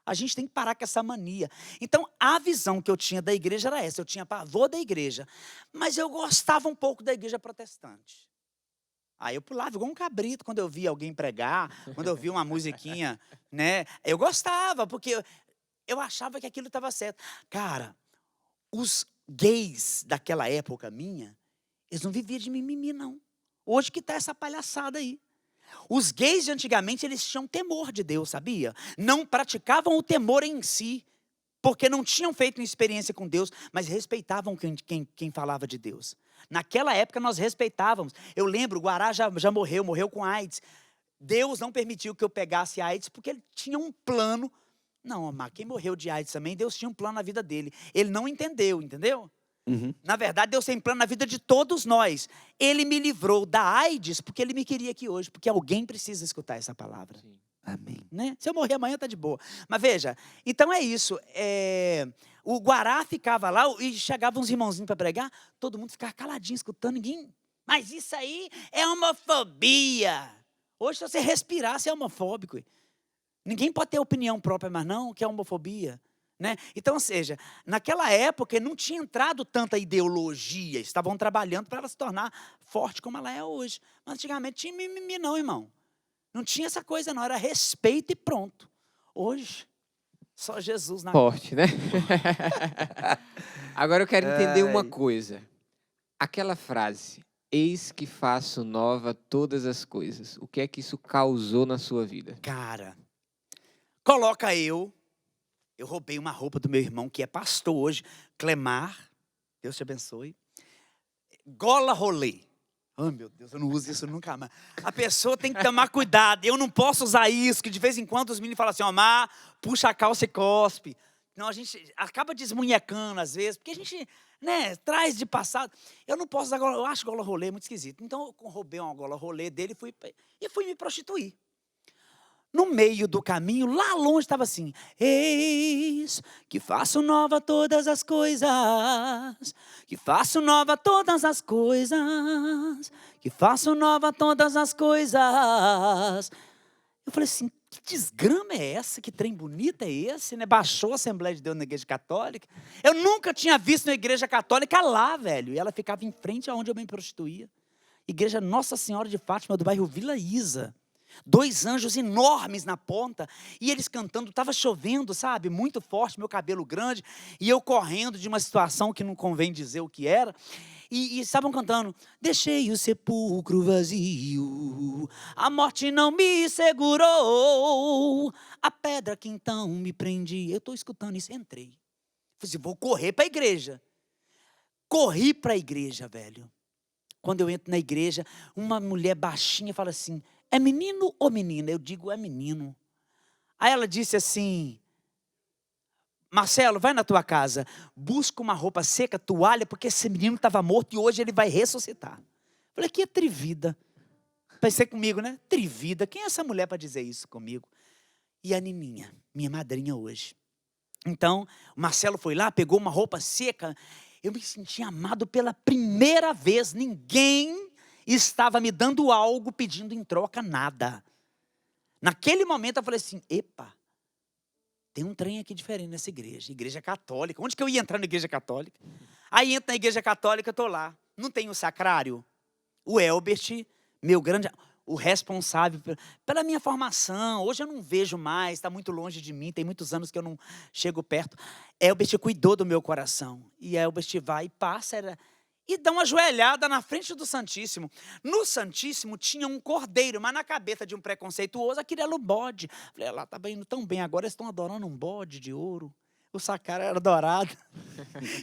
A gente tem que parar com essa mania. Então, a visão que eu tinha da igreja era essa. Eu tinha pavor da igreja. Mas eu gostava um pouco da igreja protestante. Aí eu pulava igual um cabrito quando eu via alguém pregar, quando eu via uma musiquinha, né? Eu gostava, porque eu achava que aquilo estava certo. Cara, os gays daquela época minha, Eles não viviam de mimimi, não. Hoje que tá essa palhaçada aí. Os gays de antigamente, eles tinham temor de Deus, sabia? Não praticavam o temor em si, porque não tinham feito uma experiência com Deus, mas respeitavam quem falava de Deus. Naquela época nós respeitávamos. Eu lembro, o Guará já morreu com AIDS. Deus não permitiu que eu pegasse AIDS, porque ele tinha um plano. Não, mas quem morreu de AIDS também, Deus tinha um plano na vida dele. Ele não entendeu, entendeu? Na verdade, Deus tem plano na vida de todos nós. Ele me livrou da AIDS porque Ele me queria aqui hoje, porque alguém precisa escutar essa palavra. Amém. Né? Se eu morrer amanhã, tá de boa. Mas veja, então é isso. O Guará ficava lá e chegavam uns irmãozinhos para pregar, todo mundo ficava caladinho, escutando, ninguém. Mas isso aí é homofobia. Hoje, se você respirar, você é homofóbico. Ninguém pode ter opinião própria, mas não, que é homofobia. Né? Então, ou seja, naquela época não tinha entrado tanta ideologia, estavam trabalhando para ela se tornar forte como ela é hoje. Mas antigamente tinha mimimi não, irmão. Não tinha essa coisa não, era respeito e pronto. Hoje, só Jesus na... Forte, né? Agora eu quero entender uma coisa. Aquela frase, eis que faço nova todas as coisas. O que é que isso causou na sua vida? Cara, coloca eu roubei uma roupa do meu irmão, que é pastor hoje, Clemar, Deus te abençoe. Gola rolê. Oh, meu Deus, eu não uso isso nunca mais. A pessoa tem que tomar cuidado. Eu não posso usar isso, que de vez em quando os meninos falam assim, ó, Mar, puxa a calça e cospe. Não, a gente acaba desmunhecando às vezes, porque a gente, né, traz de passado. Eu não posso usar gola, eu acho gola rolê muito esquisito. Então eu roubei uma gola rolê dele e fui me prostituir. No meio do caminho, lá longe estava assim, eis que faço nova todas as coisas, que faço nova todas as coisas, que faço nova todas as coisas. Eu falei assim, que desgrama é essa? Que trem bonito é esse? Né? Baixou a Assembleia de Deus na Igreja Católica. Eu nunca tinha visto uma Igreja Católica lá, velho. E ela ficava em frente aonde eu me prostituía. Igreja Nossa Senhora de Fátima, do bairro Vila Isa. 2 anjos enormes na ponta, e eles cantando, estava chovendo, sabe, muito forte, meu cabelo grande, e eu correndo de uma situação que não convém dizer o que era, e estavam cantando, deixei o sepulcro vazio, a morte não me segurou, a pedra que então me prendia. Eu estou escutando isso, entrei, falei assim, vou correr para a igreja, corri para a igreja, velho. Quando eu entro na igreja, uma mulher baixinha fala assim, é menino ou menina? Eu digo, é menino. Aí ela disse assim, Marcelo, vai na tua casa, busca uma roupa seca, toalha, porque esse menino estava morto e hoje ele vai ressuscitar. Falei, que atrevida. Pensei comigo, né? Atrevida. Quem é essa mulher para dizer isso comigo? E a Nininha, minha madrinha hoje. Então, o Marcelo foi lá, pegou uma roupa seca. Eu me senti amado pela primeira vez. Ninguém estava me dando algo, pedindo em troca nada. Naquele momento eu falei assim, epa, tem um trem aqui diferente nessa igreja, igreja católica. Onde que eu ia entrar na igreja católica? Aí entro na igreja católica, eu estou lá. Não tem o sacrário? O Elbert, meu grande, o responsável pela minha formação. Hoje eu não vejo mais, está muito longe de mim, tem muitos anos que eu não chego perto. Elbert cuidou do meu coração. E Elbert vai e passa, e dá uma joelhada na frente do Santíssimo. No Santíssimo tinha um cordeiro, mas na cabeça de um preconceituoso, aquilo era o bode. Falei, lá estava indo tão bem, agora eles estão adorando um bode de ouro. O sacrário era dourado.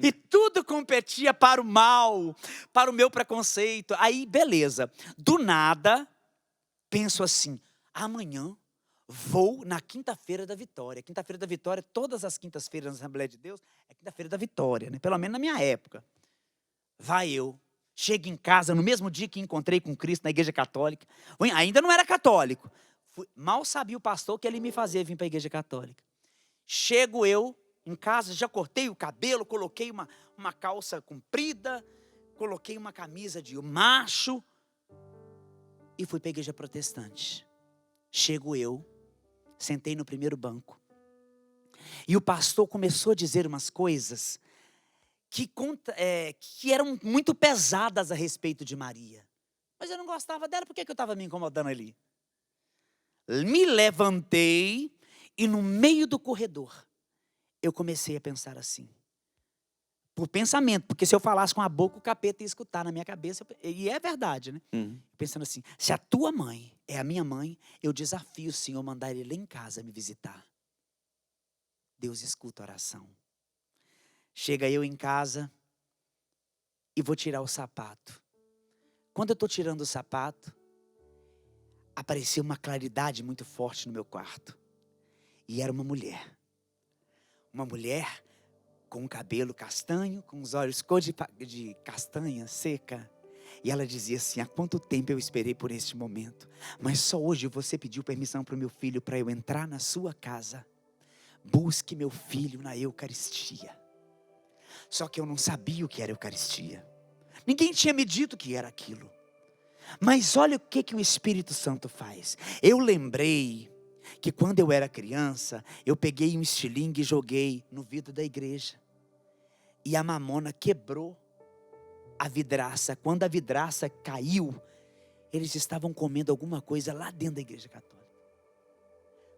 E tudo competia para o mal, para o meu preconceito. Aí, beleza. Do nada, penso assim, amanhã vou na quinta-feira da vitória. Quinta-feira da vitória, todas as quintas-feiras na Assembleia de Deus, é quinta-feira da vitória, né? Pelo menos na minha época. Vai eu, chego em casa, no mesmo dia que encontrei com Cristo na igreja católica, ainda não era católico, mal sabia o pastor que ele me fazia vir para a igreja católica. Chego eu em casa, já cortei o cabelo, coloquei uma calça comprida, coloquei uma camisa de macho e fui para a igreja protestante. Chego eu, sentei no primeiro banco e o pastor começou a dizer umas coisas que eram muito pesadas a respeito de Maria. Mas eu não gostava dela, por que eu estava me incomodando ali? Me levantei e no meio do corredor, eu comecei a pensar assim, Por pensamento, porque se eu falasse com a boca, o capeta ia escutar na minha cabeça. E é verdade, né? Pensando assim, se a tua mãe é a minha mãe, eu desafio o Senhor a mandar ele lá em casa me visitar. Deus escuta a oração. Chega eu em casa e vou tirar o sapato. Quando eu estou tirando o sapato, apareceu uma claridade muito forte no meu quarto. E era uma mulher. Uma mulher com o cabelo castanho, com os olhos cor de castanha seca. E ela dizia assim, há quanto tempo eu esperei por este momento. Mas só hoje você pediu permissão para o meu filho para eu entrar na sua casa. Busque meu filho na Eucaristia. Só que eu não sabia o que era Eucaristia. Ninguém tinha me dito que era aquilo. Mas olha o que o Espírito Santo faz. Eu lembrei que quando eu era criança, eu peguei um estilingue e joguei no vidro da igreja. E a mamona quebrou a vidraça. Quando a vidraça caiu, eles estavam comendo alguma coisa lá dentro da igreja católica.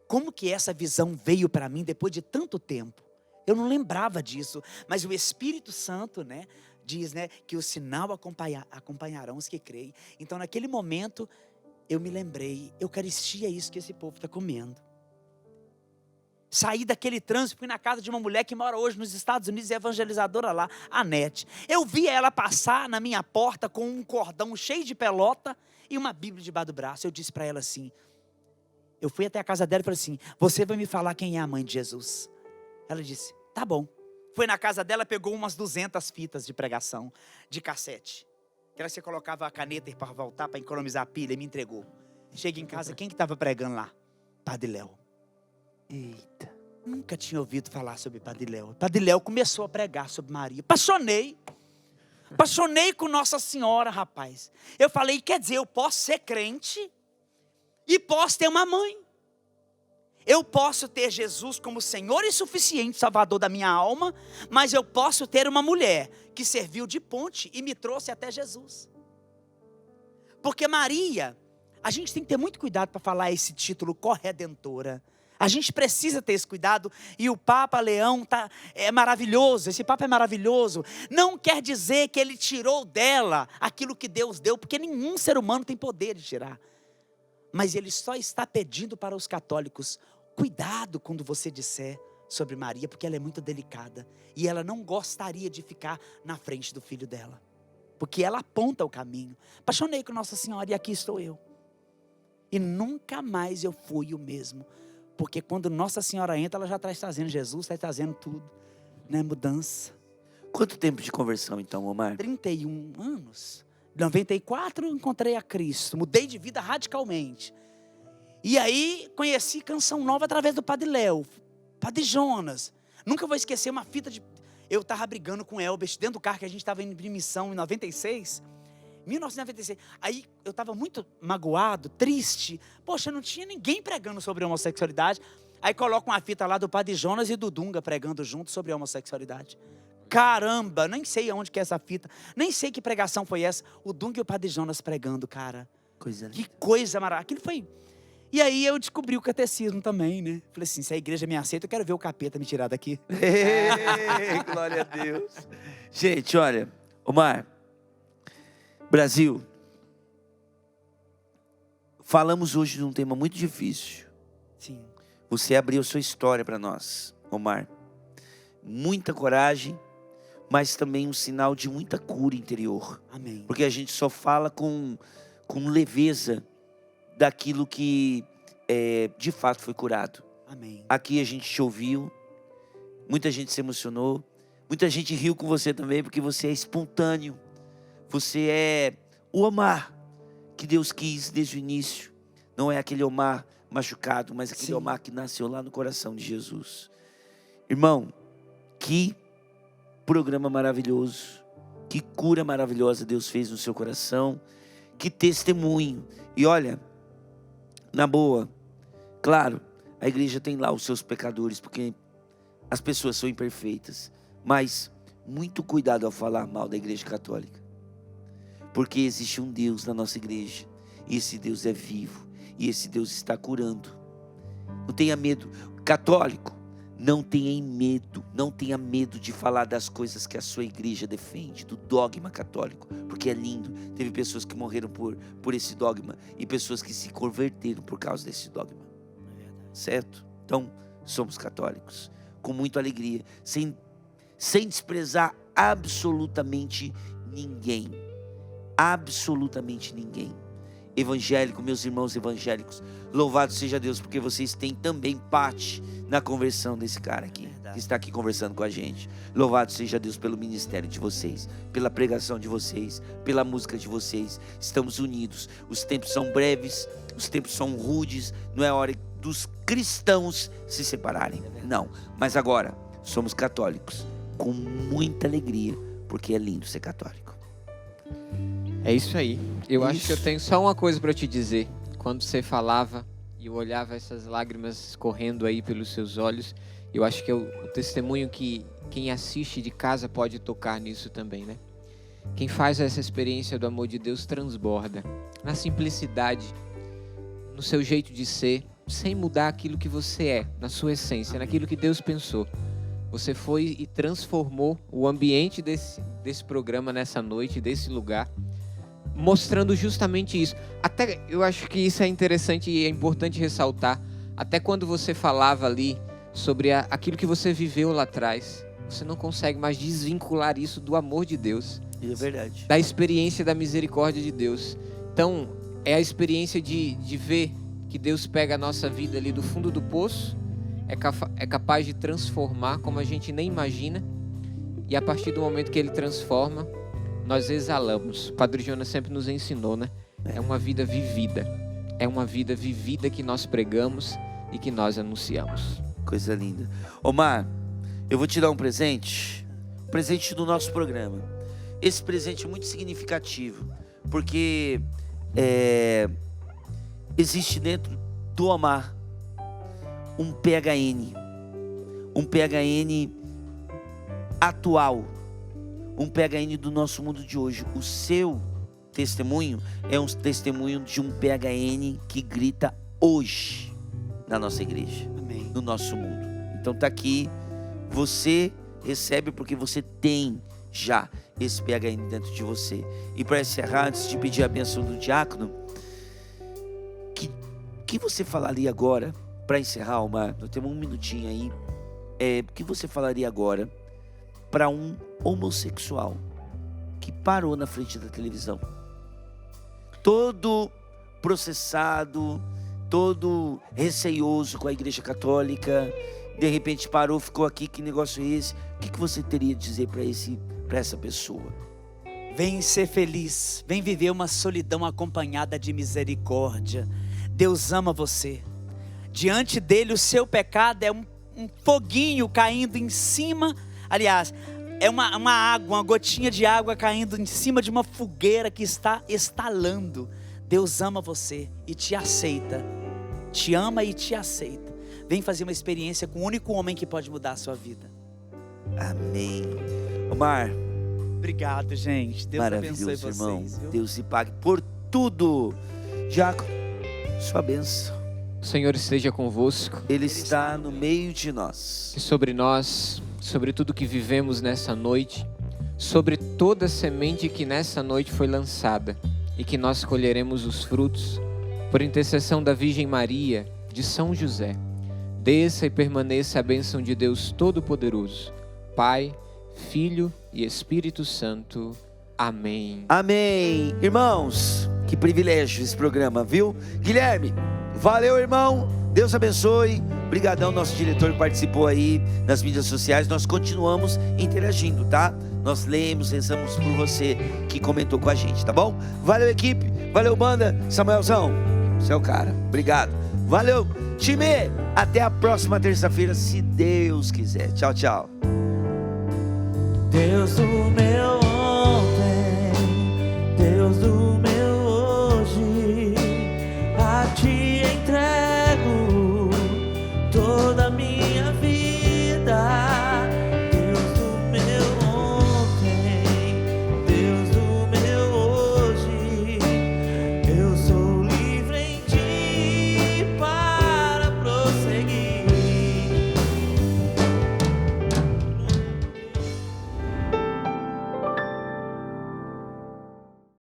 Como que essa visão veio para mim depois de tanto tempo? Eu não lembrava disso, mas o Espírito Santo, né, diz, né, que o sinal acompanharão os que creem. Então, naquele momento, eu me lembrei, Eucaristia é isso que esse povo está comendo. Saí daquele trânsito, fui na casa de uma mulher que mora hoje nos Estados Unidos, é evangelizadora lá, a Nete. Eu vi ela passar na minha porta com um cordão cheio de pelota e uma Bíblia debaixo do braço. Eu disse para ela assim, eu fui até a casa dela e falei assim, você vai me falar quem é a mãe de Jesus? Ela disse, tá bom. Foi na casa dela, pegou umas 200 fitas de pregação, de cassete. Que você colocava a caneta para voltar, para economizar a pilha, e me entregou. Cheguei em casa, quem que estava pregando lá? Padre Léo. Eita, nunca tinha ouvido falar sobre Padre Léo. Padre Léo começou a pregar sobre Maria. Apaixonei com Nossa Senhora, rapaz. Eu falei, quer dizer, eu posso ser crente e posso ter uma mãe. Eu posso ter Jesus como Senhor e suficiente Salvador da minha alma, mas eu posso ter uma mulher que serviu de ponte e me trouxe até Jesus. Porque Maria, a gente tem que ter muito cuidado para falar esse título corredentora. A gente precisa ter esse cuidado, e o Papa Leão é maravilhoso, esse Papa é maravilhoso. Não quer dizer que ele tirou dela aquilo que Deus deu, porque nenhum ser humano tem poder de tirar. Mas ele só está pedindo para os católicos, cuidado quando você disser sobre Maria, porque ela é muito delicada. E ela não gostaria de ficar na frente do filho dela, porque ela aponta o caminho. Apaixonei com Nossa Senhora e aqui estou eu. E nunca mais eu fui o mesmo. Porque quando Nossa Senhora entra, ela já está trazendo Jesus, está trazendo tudo. Né? Mudança. Quanto tempo de conversão então, Omar? 31 anos. Em 94 encontrei a Cristo. Mudei de vida radicalmente. E aí conheci Canção Nova através do Padre Léo. Padre Jonas. Nunca vou esquecer uma fita de... Eu estava brigando com o Elbert dentro do carro que a gente estava indo de missão em 1996. Aí eu estava muito magoado, triste. Poxa, não tinha ninguém pregando sobre homossexualidade. Aí coloca uma fita lá do Padre Jonas e do Dunga pregando junto sobre homossexualidade. Caramba, nem sei aonde que é essa fita. Nem sei que pregação foi essa. O Dunga e o Padre Jonas pregando, cara. Coisa linda. Que coisa maravilhosa. Aquilo foi... E aí eu descobri o catecismo também, né? Falei assim, se a igreja me aceita, eu quero ver o capeta me tirar daqui. Ei, glória a Deus. Gente, olha, Omar, Brasil, falamos hoje de um tema muito difícil. Sim. Você abriu sua história para nós, Omar. Muita coragem, mas também um sinal de muita cura interior. Amém. Porque a gente só fala com leveza daquilo que de fato foi curado. Amém. Aqui a gente te ouviu, muita gente se emocionou, muita gente riu com você também, porque você é espontâneo. Você é o Omar que Deus quis desde o início. Não é aquele Omar machucado, mas aquele Omar que nasceu lá no coração de Jesus. Irmão, que programa maravilhoso, que cura maravilhosa Deus fez no seu coração, que testemunho. E olha, na boa, claro, a igreja tem lá os seus pecadores, porque as pessoas são imperfeitas, mas muito cuidado ao falar mal da igreja católica, porque existe um Deus na nossa igreja, e esse Deus é vivo, e esse Deus está curando. Não tenha medo. Católico Não tenha medo de falar das coisas que a sua igreja defende, do dogma católico, porque é lindo. Teve pessoas que morreram por esse dogma e pessoas que se converteram por causa desse dogma, certo? Então, somos católicos, com muita alegria, sem desprezar absolutamente ninguém. Absolutamente ninguém. Evangélico, meus irmãos evangélicos, louvado seja Deus, porque vocês têm também parte na conversão desse cara aqui, que está aqui conversando com a gente. Louvado seja Deus pelo ministério de vocês, pela pregação de vocês, pela música de vocês. Estamos unidos. Os tempos são breves, os tempos são rudes, não é hora dos cristãos se separarem, não. Mas agora, somos católicos, com muita alegria, porque é lindo ser católico. É isso aí. Eu acho que eu tenho só uma coisa para te dizer. Quando você falava e eu olhava essas lágrimas correndo aí pelos seus olhos, eu acho que é o testemunho que quem assiste de casa pode tocar nisso também, né? Quem faz essa experiência do amor de Deus transborda na simplicidade, no seu jeito de ser, sem mudar aquilo que você é, na sua essência, naquilo que Deus pensou. Você foi e transformou o ambiente desse programa nessa noite, desse lugar, mostrando justamente isso. Até eu acho que isso é interessante e é importante ressaltar. Até quando você falava ali sobre aquilo que você viveu lá atrás, você não consegue mais desvincular isso do amor de Deus. É verdade. Da experiência da misericórdia de Deus. Então, é a experiência de ver que Deus pega a nossa vida ali do fundo do poço, é capaz de transformar como a gente nem imagina, e a partir do momento que Ele transforma, nós exalamos. O Padre Jonas sempre nos ensinou, né? É uma vida vivida. É uma vida vivida que nós pregamos e que nós anunciamos. Coisa linda. Omar, eu vou te dar um presente do nosso programa. Esse presente é muito significativo, porque existe dentro do Omar um PHN atual, um PHN do nosso mundo de hoje. O seu testemunho é um testemunho de um PHN que grita hoje na nossa igreja, Amém. no nosso mundo. Então tá aqui, você recebe porque você tem já esse PHN dentro de você. E para encerrar, antes de pedir a bênção do diácono, que você falaria agora, para encerrar, Omar, nós temos um minutinho aí, o que você falaria agora para um homossexual que parou na frente da televisão, todo processado, todo receioso com a Igreja Católica, de repente parou, ficou aqui, que negócio é esse? O que você teria a dizer para essa pessoa? Vem ser feliz, vem viver uma solidão acompanhada de misericórdia. Deus ama você. Diante dele o seu pecado é um foguinho caindo em cima, aliás, é uma água, uma gotinha de água caindo em cima de uma fogueira que está estalando. Deus ama você e te aceita, te ama e te aceita. Vem fazer uma experiência com o único homem que pode mudar a sua vida. Amém. Omar, obrigado, gente. Deus abençoe vocês, irmão. viu? Deus se pague por tudo. Diácono, sua bênção. O Senhor esteja convosco. Ele está no meio de nós. E sobre nós, sobre tudo que vivemos nessa noite, sobre toda semente que nessa noite foi lançada e que nós colheremos os frutos, por intercessão da Virgem Maria, de São José, desça e permaneça a bênção de Deus Todo-Poderoso, Pai, Filho e Espírito Santo. Amém. Amém. Irmãos, que privilégio esse programa, viu? Guilherme, valeu, irmão. Deus abençoe. Obrigadão, nosso diretor que participou aí nas mídias sociais. Nós continuamos interagindo, tá? Nós lemos, rezamos por você que comentou com a gente, tá bom? Valeu, equipe. Valeu, banda. Samuelzão, você é o cara. Obrigado. Valeu, time. Até a próxima terça-feira, se Deus quiser. Tchau, tchau.